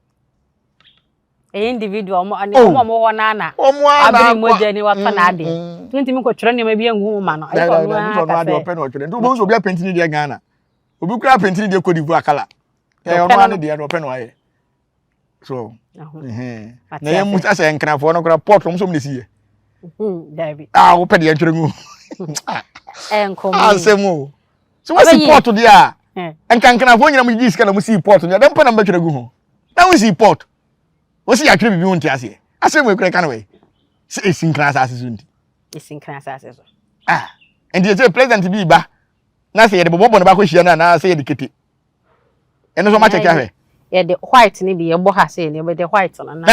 Individual mo ho na na. Abiri moja ni wato na ade. Nti mi ko twere ne ma bi enhu ma no. Ayi ko no ade open no twere. Ndu bo so bi apenti ni de Ghana. Obi kura apenti ni de Cote d'Ivoire akala. Ono ane de open no aye. So, na ye muta se nkranfo no kura port mo so me siye. David. Wo pe de twere ngu. Enkomo. Asemo. So what support dia? Nkranfo nyina mo gi sika na mo si port dia. Dem pe na mbetwere gu ho. Na wo si port. Wo si atwere bibi wonti ase. Asemo ekura kan we. Se esinkran asase so ndi. Esinkran asase so. And the president bi ba. Na se ye de bobo na ba ko hia na se ye de kete. Eno so ma check ahwe. Ye de white ni bi ye bo ha se ni be de white no na.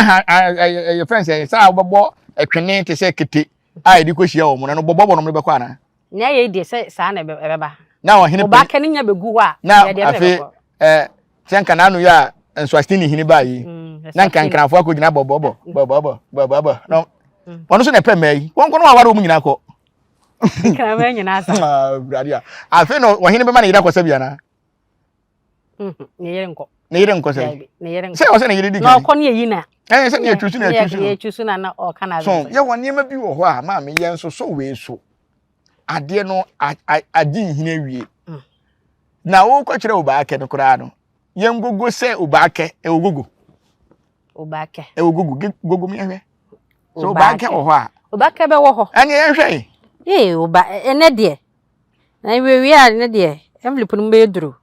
Your friends say sa bobo etwene te se kete. Ai de ko hia wo mo na no bobo no be kwa na. Na ye de se sa na be ba. Na wo hene Oobake ni nya be gu ho a. Na afi senka na no ya nso astini hini ba yi. Na nkankrafo akọ gina bobo. No. Wono so na pe mai. Won ko no awaro mu nyina ko. Kama nyina sa. Bradia. Afi no wo hene be ma na yira ko sabia na. Ne yere nko. Ne yere nko se. Ne yere nko. Se o se ne yere di. No ko ne yi na. Se ne etwusu na etwusu. Ne etwusu na o kana. So, ye woni ma bi wo ho a ma me ye nso so we so. Ade no adi hine wie. Na wo ko kire Oobake no kura no. Ye ngogo se Oobake e ogogo. Oobake. E ogogo gogo mi ehwe. So Oobake wo ho a. Oobake be wo ho. Anye ye hwe. Ene de. Na we a ne de. Envelope no be duru.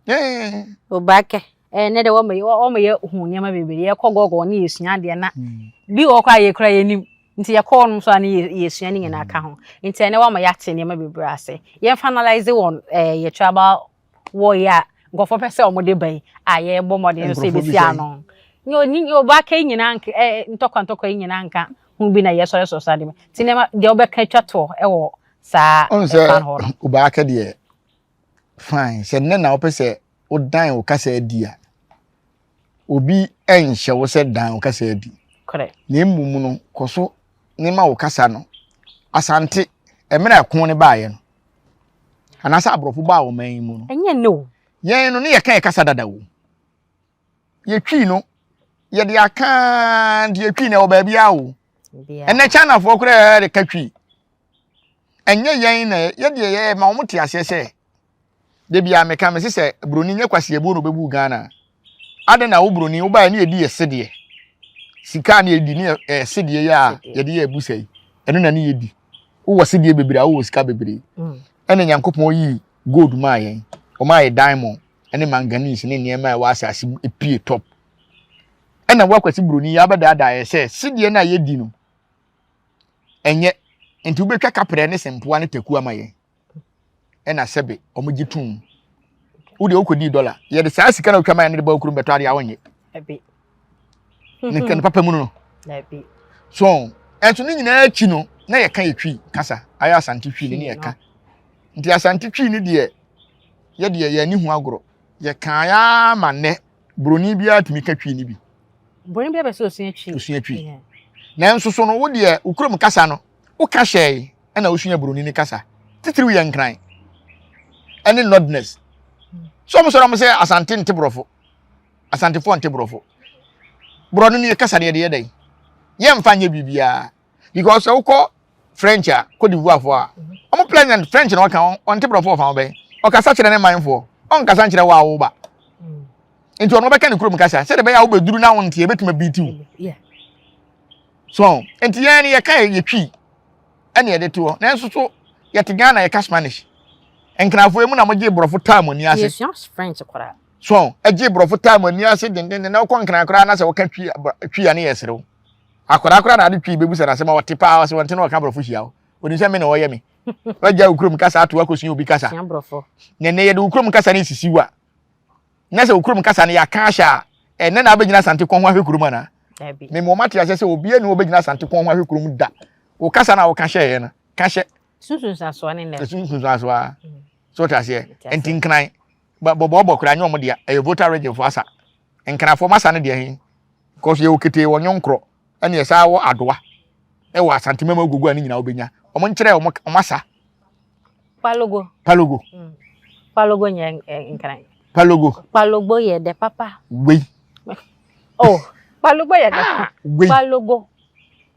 Oobake. Ne de wo me hu nyama bebe ye kogogo ne yesua de na. Bi wo kwa ye kura ye nim. nti ye call no so ani ye sua ni nyina aka ho nti ene wa ma ya te ne ma bebre ase ye finalize won ye tribal warrior ngofo pese omode ban a ye bo modern so ebesi ano ni Oobake nyina ntokwa nyina nka hu bi na ye sore so sade ti ne ma de obeka twato wo sa fan ho Oobake de fine se ne na opese odan o kasa adi a obi enhye wo se dan o kasa adi correct na emmumu no koso ne ma wo kasa no asante emira ko ne baaye no anasa abrofo ba wo man mu no enye no yen no ne ye kan kasa dada wo ye twi no ye de aka de twi na wo ba bia wo ene chana fo kura de katwi enye yen na ye de ye ma wo mute ase se de bia me ka me se broni nye kwase ebu no bebu Ghana ade na wo broni wo ba ne edi yesede sika na edi ne yesede ya ye de ye ebu sei eno na ne yedi wo wasede bebre wo sika bebre ene Nyankopon yi gold ma yen o ma ye diamond ene manganese ne niema e wa asase epie top ena wo kwase broni ya beda da ye se sede na yedi no enye enti wo betwa kapre ne sempoa ne taku ama yen ena sebe omogi tum wo de okodi dollar ye de saa sika na otwa ma ne de ba okuru beto ade awonye ebe ne kan papa mu no ebe so enso ni nyina achi no na ye kan etwi kasa aya asante twi ne ye ka nti asante twi ne de ye de ye ni hu agoro ye kan ya ma ne broni bia tumi ka twi ne bi broni bia be so osua twi na enso so no wo de okurum kasa no wo ka hye na wo sua broni ne kasa titiri ye nkran any nodness so mo so say asante ntebrofo asante fo ntebrofo broni ne kasa de ye dai ye mfa nye bibia because we call French a Cote d'Ivoire fo a omo president French no kan on ntebrofo fa oben o kasa kire ne manfo on kasa kire wa wo ba enti ono be kan kurom kasa se de be ya wo beduru na won tie betuma bitiu so enti ye ne ye kai ye twi ene ye de to na enso so ye te Ghana ye ka Spanish enkrafo emu na mo je brofo time oni ase yes French kwara so eje brofo time oni ase den na ko nkran kra na se wo ka twi ya ne yeserew akora na ade twi bebu se na se ma wote pa se wonte na ka brofo hia oni se me na wo ye me waja ukrom kasa ato akosu obi kasa hia brofo ne ye de ukrom kasa ne sisiwa na se ukrom kasa ne ya ka sha ene na abegina sante kon ho ahwekurum na me mo mate ase se obi ene obegina sante kon ho ahwekurum da wo kasa na wo ka hye ye na ka hye sunsun saso ne ne sunsun saso a so ta se enti nkran bobo kura nyo mo dia e voter region fo asa nkran fo masa ne dia hin ko so ye okete wo nyonkro ene ye sa wo adoa e wo asante mema gugu ani nyina obenya omo nkire omo asa palogo palogo nya nkran palogo ye de papa we oh palogo ye de palogo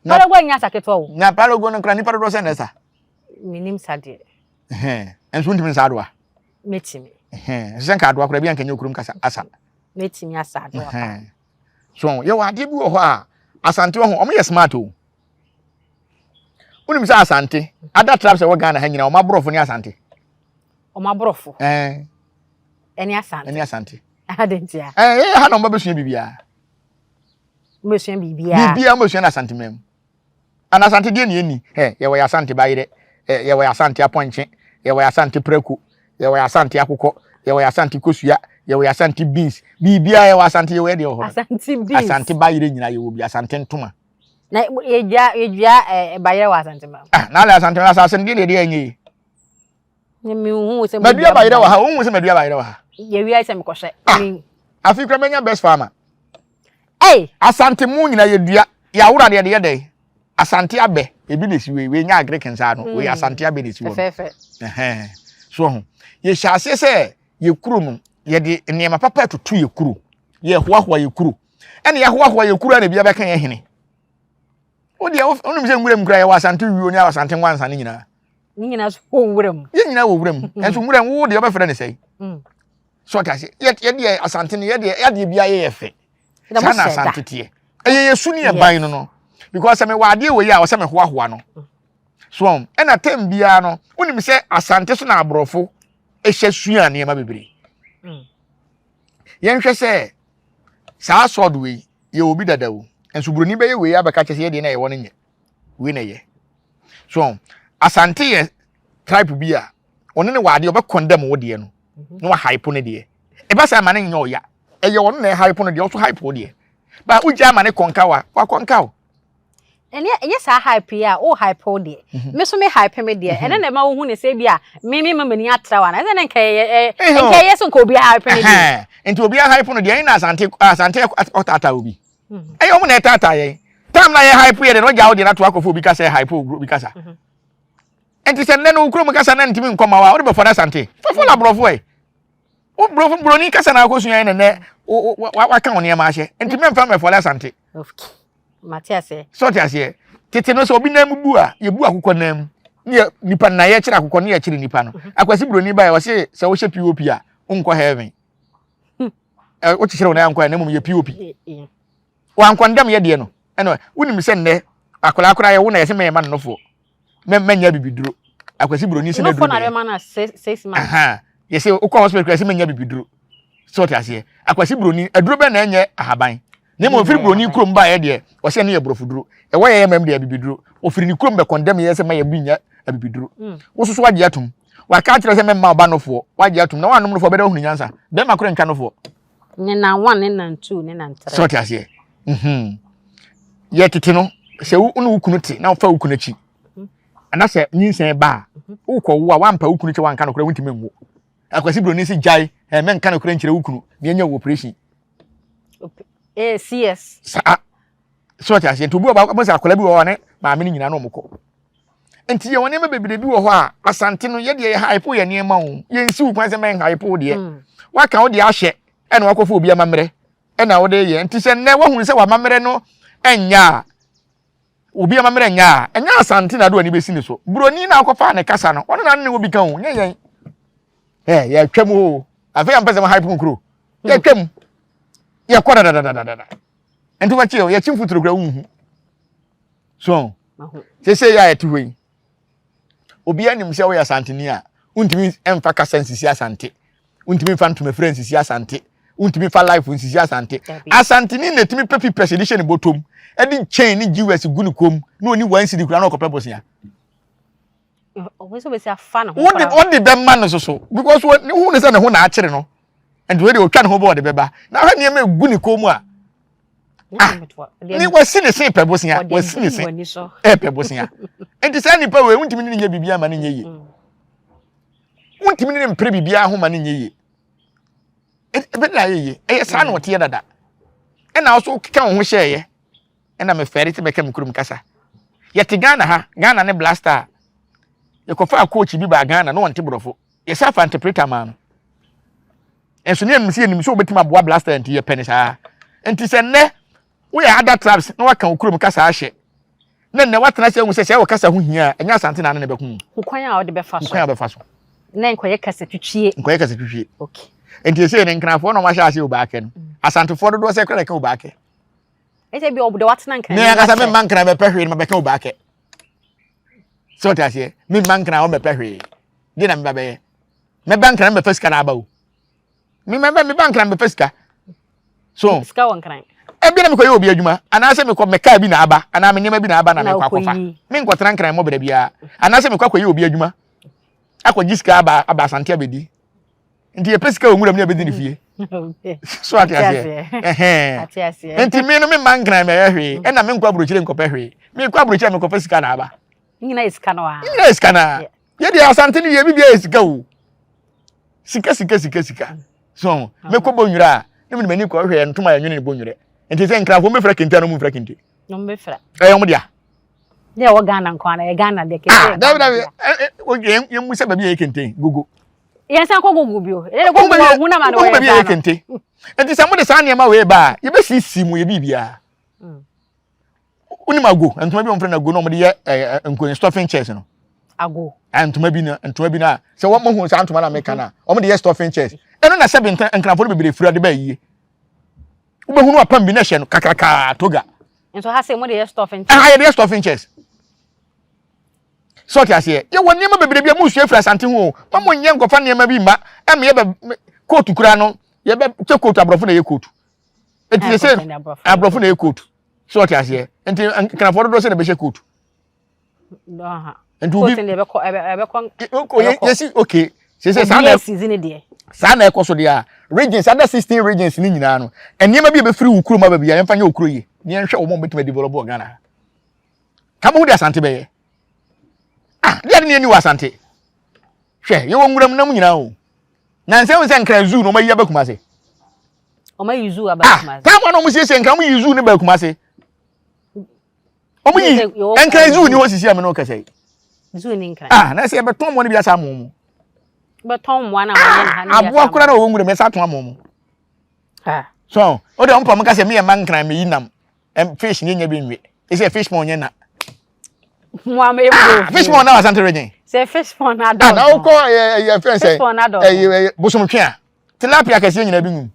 palogo nya saketo wo nya palogo no nkran ni palogo se nesa minim sade enso ntimi sa adoa metimi senka adoa kura bi anka nyokurum kasa asa metimi asa adoa so ye wa ade bi wo ho a asante wo ho omo ye smart o unim sa asante ada traps e wo Ghana ha nyina o mabrofo ni asante o mabrofo eni asante adentia ha no mbabesua bibia mo sua na asante mem ana asante de ni eni ye wo ya asante bayire ye wo ya asante aponche ye wo ya asante preku ye wo ya asante akukọ ye wo ya asante kosua ye wo ya asante beans bibia ye wo asante ye wo de ho asante beans asante bayire nyina ye wo bi asante ntoma na ejua bayire wa asante ma na ala asante na asante de enyi mi hu se medua bayire wa ha hu se medua bayire wa ha ye wi ase me kohye mi afi kra menya best farmer asante mu nyina ye dua ya wura de ye asante abe ebi na siwe we nya agric nsa no we asante abe na siwe fefe so ho ye hyase se ye kuru no ye de niema papa tutu ye kuru ye hoahoa ye kuru ene ye hoahoa ye kuru na bia be kan ye hene o de onum se nwuram kura ye wa asante wiwo ni asante nwansa ni nyina so wuram ye nyina wo wuram enso wuram wo de ye be fere ne sei so ta se ye de asante ne ye de bia ye fe sana asante tie ye suni e ban no because me wade we ya o se me hoahoa no so ena tem bia no unim se asante so na abrofo ehye sua ne ma bebre yen hwe se saa sword we ye obi dadawo enso broni be ye we ya beka chese ye de na ye won nye we na ye so Asante ye tribe bi a one ne wade obe condemn wo de no no wa hype no de e ba say mane nyo ya e ye one na hype no de also hype wo de ba uja mane konka wa konka wo ene sa hype ya o hype wo de me so me hype me de ene na ma wo hu ne say bia me mani atra wa na ene nka ye so nka obi hype ne de enti obi hype no de na Asante otata obi e yo mo na tata ye tam na ye hype ye de no ja wo de na to akofo obi ka say hype obi kasa enti se nne no ukrom kasa na ntimi nkoma wa wo de be for Asante for la brofo e o broni kasa na akosu yan ne wa kan one ma ahye enti me mfa me for Asante Matiase so tiase tete no so obi na mu a ye bu akukọ na mu nipa na ye kire akukọ na ye kire nipa no akwasi broni ba ye wo se wo hye POP a unko heaven o kire na yanko na mu ye POP wa nkondam ye de no eno unim se nne akora ye wo na ye se me ma no fo menya bibiduro akwasi broni se na duro no fo na ma na 6 months ye se ukọ hospital kwasi menya bibiduro so tiase akwasi broni aduro be na enye ahaban ne mo firi broni krom ba ye de o se ne ye brofuduro e wo ye mem de bibiduro o firi ni krom be condemn ye se ma ye binya bibiduro wo soso wage atum wa ka kire se mem ma ba no fo wage atum na wanom no fo be da hunu nyansa be ma kro nka no fo ne na 1 ne na 2 ne na 3 so tiase ye tete no se wo no wukunu te na fa wukunu chi ana se nyinsen ba ukọ wo a wampa wukunu chi wanka no kra wuntime nwo akwasi broni si jai men kan no kra nkire wukunu ne nya operation CS so tiase nti obi ba sa akola bi wo ne ma me nyina no mko enti ye woni me bebere bi wo ho a Asante no ye de ye hype ye ne ma wo ye nsi wo kwan se men hype de wa kan wo de ahye e na wakofo obi amamre e na wo de ye enti se ne wo hu se wa mamre no enya obi amamre enya enya Asante na do ani besi ne so broni na akofa ne kasa no wono na ne obi kan wo nye yen ye twam ho afi am pese ma hype nkuro ye twam ye kwada da enti wa chi ye chimfuturo kra wu so se ya eti hoi obi anim se wo ya Asante ni a untimi emfa kasa nsisi Asante untimi fa ntome friends nsisi Asante untimi fa life nsisi Asante Asante ni netimi pepi presidential botom edi chain ni GWS gunu kom no ni wan sidi kura na okopɛ bosia always be say afa na what the dem man so because who ne say ne ho na akere no and we dey otwa ne ho bo de beba na hwa ne ma gunu kom a ni wasi ne sin pɛ bosia wasi ne sin pɛ bosia enti say nipa we untimi ni nya bibia ma ne nya yi untimi ni mpre bibia ho ma ne nya yi ebe na ye sa na ote dada e na also kika ho hye ye e na me fere te beka me kurum kasa ye te Ghana ne blaster ye kofa coach bi ba Ghana no wonte brofo ye sa fa interpreter man enso ne msi enim so obetima boa blaster enti ye penisa enti se ne we other tribes no waka kurum kasa ahye ne watena se hu se wo kasa ho hia enya Asante na ne beku kwan a wo de befa so kwan a befa so na nkoye kasa twitwie okay enti ese ne nkrafo no ma sha ase Oobake no Asante fo do se kra ka Oobake ese bi obude watena nkran ne akasa me mankran be pehwe no be ka Oobake so tiase me mankran o be pehwe de na me babe me bankran be fasika na abawo me bankran be fasika so ska wankran e bi na me koye obi adwuma ana se me ko meka bi na aba ana me nyema bi na aba na me kwakofa me nkotran nkran mo bere bia ana se me kwakoye obi adwuma akwagiska aba Asante abedi nti ye pesika onwura me abedi ne fie so atiase atiase enti me no me mankran me hwe e na me nkwa brochire nkopɛ hwe me nkwa brochire me nkopɛ sika na aba nyina iska no a nyina iska na ye de Asante ne ye bibia isika wo sika so me ko bonwura ne me mani ko hwe ntoma ya nwene ne bonwura enti se nkranfo me fra kente no mu fra kente no me fra yo mo dia ye wo Ghana nkwana ye Ghana de ke o ye mu se ba bi ye kente gugu yensan ko gugu bio ele ko gugu hu na ma no ye ba kente enti se mo de sa ne ma we ba ye be sisi mu ye bibia uni mago ntoma bi on fra na go no mo de ye nkon stuffing chairs no ago ntoma bi na se wo mo hu sa ntoma na me kana o mo de ye stuffing chairs eno na se bi nkranfo no bebere fura de ba yie ube hunu apam bi na hye no kakaka toga enso ha se mo de ye stuffing ye de stuffing chairs so tiase ye woni ma bebere bia mu hwe fra Asante hu ma mo nye nkofa ne ma bi ma em ye be coat kura no ye be che coat abrofo na ye coat enti se abrofo na ye coat so tiase enti kanafo do se na be hye coat Aha. Nti obi yes okay. Say sana season de. Sana ekoso de a regions under 16 regions ni nyina no. Enema bi be free ukuru ma ba bia yemfa nya ukuru yi. Ni enhwe wo mo betima develop Ghana. Kama wudi Asante be ye. Ah, dia ni wa Asante. Hwe, ye wo nwuram nam nyina o. Na nse wo se nkra zoo no ma yi abakuma se. O ma yi zoo abakuma se. Kama no mo se nkra mo yi zoo ne bakuma se. O mo yi nkra zoo ni wo sisi am no ka sei. Zoo ni nkra. Ah, na se be ton mo ne bia sa mo. Be ton mo na mo ye na ha. Abo akura na wo nwuram sa ton mo. Ah. So, o de ompa mo ka se me man nkra me yi nam. Fish ni nya bi nwe. E se fish mo nya na. Mo am e bo. Fish mo na Asante region. Say fish pond na do. Ah, na wo ko ye friend say. Fish pond na do. Bosom twa. Tilapia kase nyina bi nwu.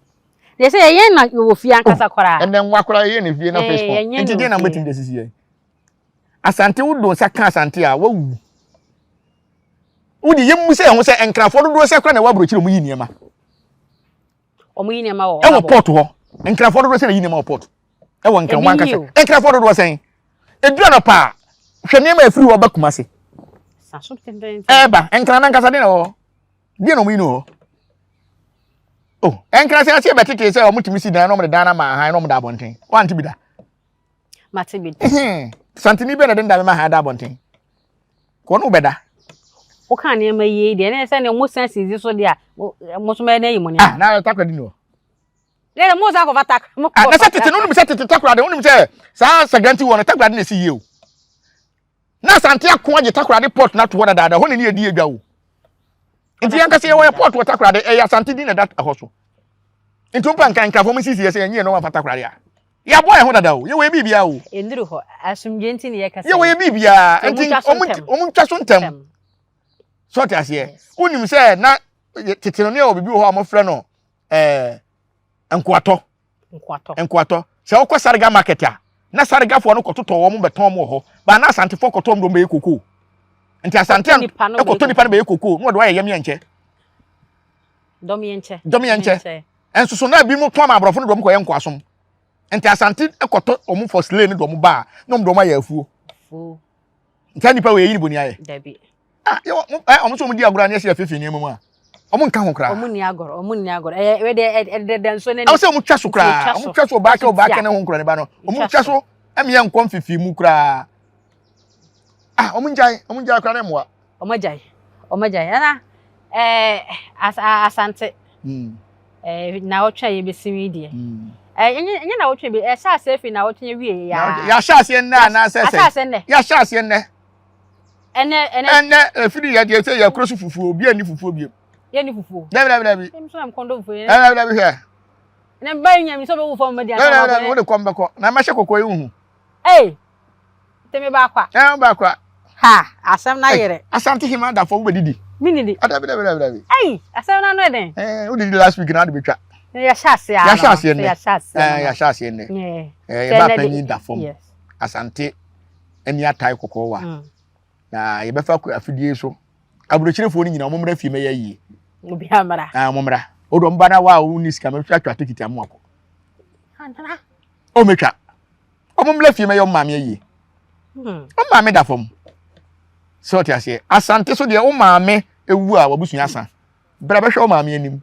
They say ye na wo fi ankasa kwara. And then wakora ye ne fie na fish pond. Nti dey na metin de sisi ye. Asante wo do saka Asante a wawu. Wodi yemu se ho se enkrafo do se kra na wabro kire mu yi niema. O mu yi niema wo. E wo port ho. Enkrafo do se na yi niema wo port. E wo nkran wan kase. Enkrafo do sen. Edura no pa. Hwe niema afiri wo bakuma se. Saso tenden. Eba, enkran na nkasa de na wo. Die no mu yi no. Oh, enkran se ase betete se o mutimi si dan no mo de dan na ma han no mo da bonten. Wa nti bi da. Mate bi. Santini be na de da ma ha da bonten. Ko no beda. O kan ne ma yi de na se ne mo sense zi so de a mo so ma na yi mo ne. Ah, na takwa di no. Le mo za ko vatak. Ah, na se tete no nim se tete takwa de, nim se sa saganti wo na takwa de na si ye o. Na Asante akon age takwa de port na to wo da ho ne ne edi edwa o. Nti yanka se wo port wo takwa de Asante di na dat ahoso. Nti umpa nkan fo mo sisi ye se nye no wa takwa de a. Ya boy ho dada o, ye we bibia o. Enduru ho asumje nti ne ye kasa. Ye we bibia, nti omuntwa so ntem. So te ase. Unim se na tete no ne o bibi ho amofre no Nkwato. Se wo kwa Saga market a. Na Saga fo no kototo wo mo beton mo ho. Ba na Asante fo kotom do be koko. Nti Asante e koto nipa no be koko. No do wa yem yenche. Dom yenche. Enso so na bi mo to ma abrofo no do mo ko ye nkwasom. Nti Asante e koto omo for slay no do mo ba. No mo do ma ya afuo. Fu. Nti nipa we yi ni boni aye. Dabi. Ah, omo so mo di agora na se afefe ni emu a. Omo nka ho kra. Omo ni agoro. We de nso ne. Awo se omo twa so kra. Omo twa so Oobake ne ho nkra ne ba no. Omo twa so eme ye nkom fifi mu kra. Ah, omo njai kra ne moa. Omo jai. Ana Asante. Na otwa ye besimi die. Enye na otwa be sha sefi na otwa wie ya. Ya sha se na na se. Ya sha se ne. Ene firi ya de se ya krosu fufu obi ani fufu obi. Ye ni fufu. Dabi. Em so am kondo fufu ye. Dabi he. Na ba nya mi so be fufu ma dia. Dabi wo de kombeko. Na ma hye kokoi hu. Eh. Temi ba kwa. Ba kwa. Ha, asam na yere. Asante hima da fo wo didi. Minidi. Dabi. Eh, asam na no den. Wo didi last week na de betwa. Ya shase ya. Ya shase ne. Ba panyi da fo. Yes. Asante eni atai kokko wa. Na ye befa ko afidie so. Abrochirefo ni nyina omomra fi me yayi. Obi amara. Omomra. Odo mba na wa wo ni sika me twatwa tikiti amu akọ. Antana. O metwa. Omomra fi me yo maame yayi. O maame da fom. So ti ase. Asante so de o maame ewu a wabusua asa. Bra be hwe o maame anim.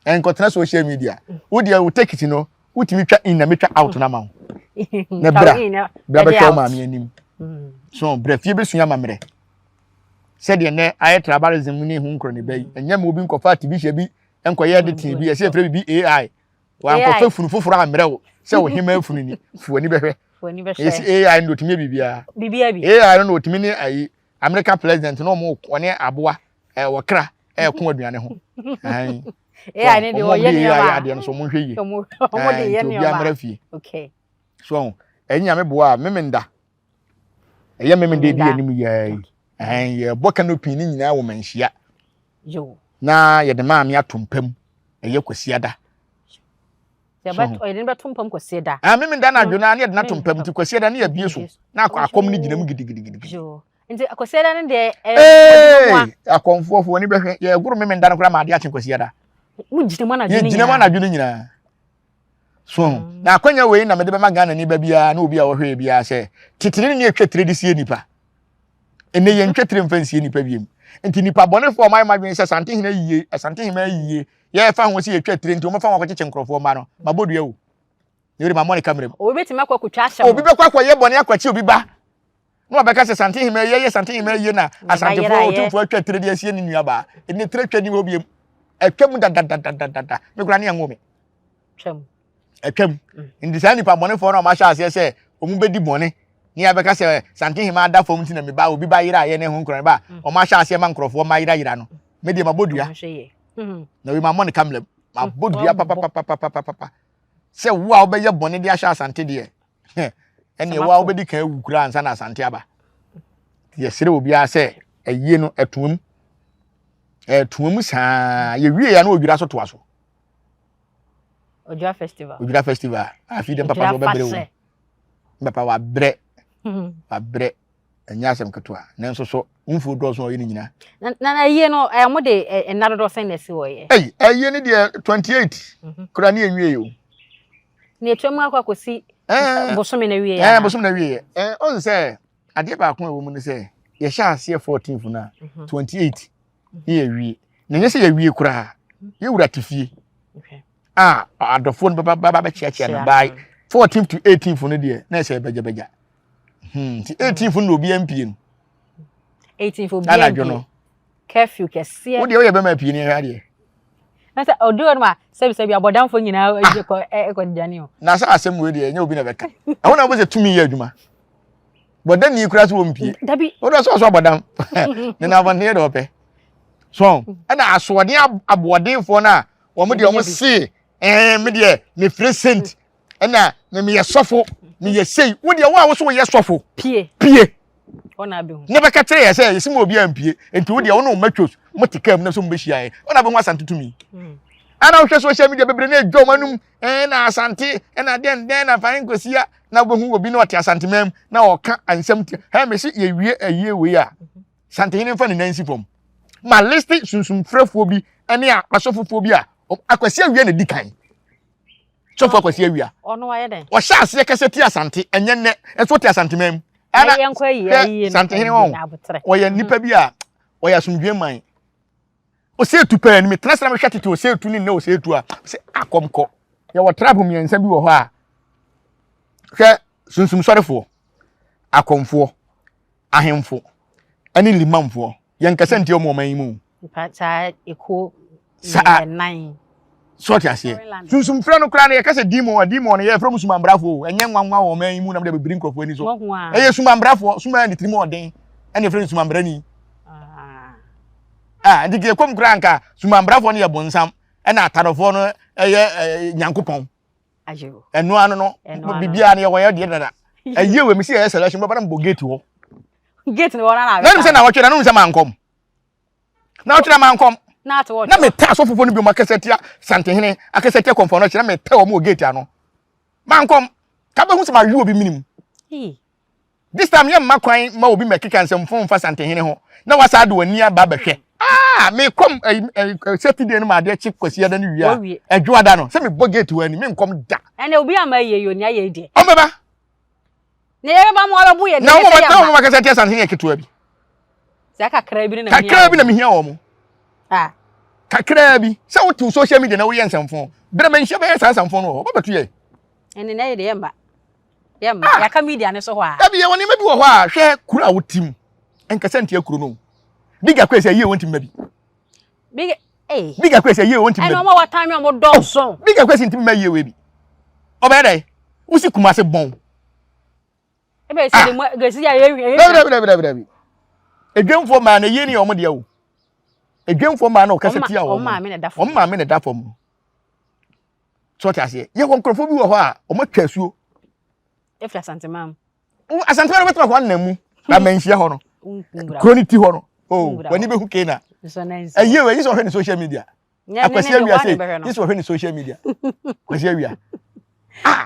Enkotena social media. Wo de wo take it no, utimi twa in na metwa out na ma wo. Na bra be hwe o maame anim. So bra fie besua mamre. Said ye ne aye tribalism ni hu nkro ne bayi. Enya ma obi nkofa TV hye bi enkoye editing bi, se frɛ bi AI. Wa nkofa funu foforo amre wo. Se wo hema funu ni. Fuani behwe. Yes AI no timi bibia. AI no timi ni ayi American president no mo one aboa wo kra ko aduane ho. AI ne de wo ye ni ba. AI de no so mo hwe yi. Mo de ye ni ba. Okay. So enya me boa memenda. Eye memenda di anim yayi. Ye boka no pini nyina wo manhia. Yo. Na ye de maame atompam eye kwasiada. Ye ba o ye de batompam kwasiada. Memenda na adwona na ye de na tompam ti kwasiada na ye bie so. Na akom ni ginam gidigidi. Yo. Nti kwasiada ne de akomfofo ni behwe ye guru memenda no kra ma ade achen kwasiada. Mu ginam na adwona. Ye ginam na adwona nyina. So na akwanya we na me de be ma Ghana ni ba bia na obi a wo hwe bia se titiri ni etwa tradisi nipa. ene ye ntwetire mfansie nipa biem enti nipa bone fo my madwen se sante hina yiye asante hina yiye ye fa ho se ye twetire enti o mafa wa kyeche nkrofo ma no mabodua wo ne ri ma money camera obi betima akwa asha obi be kwa ye bone akwachi obi ba no abeka se sante hima ye sante hima ye na asante fo otumfo atwetire de asie ni nuaba ene tire twani wo biem atwam da me kura ne ngome atwam indi sa nipa bone fo no ma sha ase se omu bedi bone ni abeka se sante hima da fo mti na me ba obi ba yira ye ne ho nkron ba o ma sha ase ma nkrofo ma yira no me de mabodua na we ma money camera mabodua papa se wo a obeye bone de asha asante de ene wo a obedi kan awukura ansa na asante aba ye sere obi a se ayie no etuum saa ye wie ya na odwira so to aso Odwira festival afi dem papa so bebere wo papa wa bre enya asem ketua nanso so mfu do so ye ni nyina na ayie no mo de enado do sen na si wo ye ayie ni de 28 kura ni enwie yo ni etwam akwa kosi bosome na wie ya bosome na wie on say ade ba ko ewo mu ni say ye sha ase 14th na 28 ye wie na nye say ye wie kura ye wura tifie adofo no baba chia na by 14th to 18th no de na say beja 18th no obi ampie no 18th obi ampie curfew kese wo de wo ye be ma pie ni ha de na sa odu no ma sebi abodamfo nyina ko djani o na sa asem we de nya obi na beka ahụ na bo se tumi ye adwuma bodan ni kura so wo mpie dabi wo do so abodam ne na abon ne do pe so na asode abodenfo na wo mo de wo se me de me present na me ye sofo me ye sei wo de wo a wo so ye sofo pie ona be hu ne beka tere ye se yesi mo obi ampie enti wo de wo no matwos mo tikam na so mo behia ye ona be ho asante tumi ana wo hwe social media bebre na edwo manum na asante na den na fain kosia na wo hu obi na ote asante mem na oka ansam ha me se ye wie ayie we a sante hine fa ne nansi pom ma list sunsum frefo bi ene a pasofofo bi a akwasi awie na dikan sofo akwasi awie ono wa ye den wo sha ase kaseti asante enye ne enso te asante mem ana yenkwa yi sante hine won wo ye nipa bi a wo ya sumdwe man o se tu pa ni me transfer me hwatete o se tu ni na o se tu a se akomko ye wo trap mi ensa bi wo ho a hwe sunsum sorefo akomfo ahemfo ani limamfo ye nkasa ntie mo man yi mu pata eko nine sort ase sunsum fra no kra na ye kasa dimo no ye fra musuma mbrafo enye nwanwa wo man yi mu na de bebiri nkrofo ani so eye suma mbrafo suma ni trimo oden ene fra suma mbrani ndike kom kranka suma mbrafo no ye bonsam ena atadofo no eye nyankopon ajo enu anu no bibia na ye wo ye de dada aye we mi se ye selection baba na gate wo gate no na na se na wo twena no se mankom na wo twena mankom na to na me ta so fofo no bi ma kasetia sante hene akasetia komfo no kyena me ta wo mo gate ano mankom ka be hu se ma wi obi minim this time ye ma kwan ma obi mekeka nsem fonfa sante hene ho na wasa de wani aba behwe me kom safety day no ma de chip kwasi ada no wi a adwo ada no se me bo gate wani me nkom da ene obi ama ye yo ni aye de o baba ne ye ba mo ababu ye de na mo ma kasetia sante hene keto abi zaka kra bi na mehia wo mo kakra bi se wo tu social media na wo ye nsamfo bere me nhye be ye nsamfo no wo batu ye ene na ye de yemba ya ka media ne so ho a abi ye woni ma bi wo ho a hwe kura wo tim enkasa ntia kuro no biga kwese ye wontim ma bi biga kwese ye wontim ma bi ene ma wa time mo dogso biga kwese ntim ma ye we bi oba dai usi kuma se bon ebe se mo gesi ya ye bi edwemfo ma na ye ni omo de wo edwemfo ma na o kaseti a wo ma me ne da fom so ta se ye konkrofo bi wo ho a omo twasuo efra santemam asante ma betwa ko na mu ba manhia ho no kroniti ho no wani be hu kena aye we yiso hwe ni social media akwasi awia se yiso hwe ni social media kwasi awia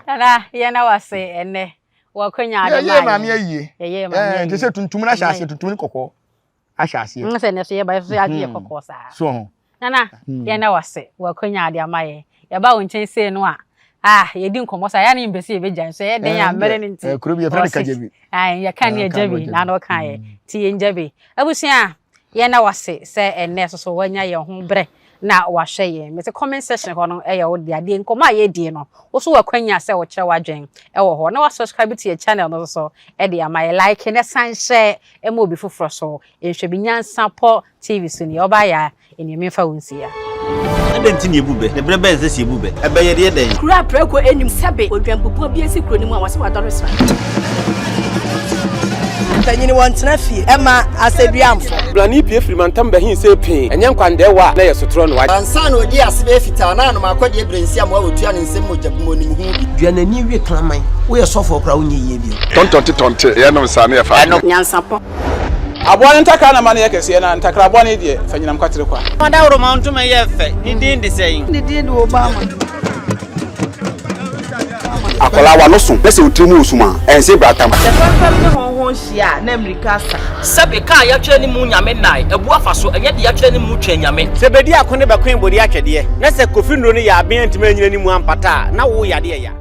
tara ye na wase ene wo kwanya ade ma ye ma me aye ye ma je se tuntum na hya ase tuntum ni kokko ahya ase nse ne so ye ba so ya ye kokko sa so nana ye na wase wo kwanya ade ama ye ba won chen se no a ye din komo sa ya ni mbesi e bejan so ye den ya mere ni nti kuro bi ye fere ka jabi ya kan ye jabi na no kan ye ti ye jabi abusia ye na wase se enne so wanya ye ho bre na wahwe ye me se comment section ho no ye wo dia de nkomo aye die no wo so wakwanya se wo kire wadwen e wo ho na wa subscribe to your channel no so e de ama like ne san share e mo bi foforo so enhwe bi Nyansapo TV so ni oba ya eni me fa wonsia Adenti ni ebube ne brebe nse si ebube ebe ye de den kura preko enim sebe odwampopo bi esi kuro ni mu a wase wadore sra tanyini wontena fie ema aseduamfo blani pie frimantam bahin se pin enye nkwande wa na yesotro no wa ansa na odi asebe fita na no makodi ebrensi am wa otua ne nsem mojabumo nim hu duanani wie klaman wo ye sofo okra wo nye yie bi tontonte ye no nsa na ye fa Nyansapo abone ntaka na mane ye kese na ntakra abone die fanyinam kwatere kwa Mada woro ma ntoma ye fe ni din de sei ni din de Obama akola wa no so pese otrimu osuma ense bratam Fam ne honhon hia na America sa Sabe ka ya twa ni mu nyame nai ebu afa so enye de ya twa ni mu twa nyame se bedi akone be kwen bodi akede na se kofi nro ni ya aben ntima nyina ni mu ampata na wo yade ya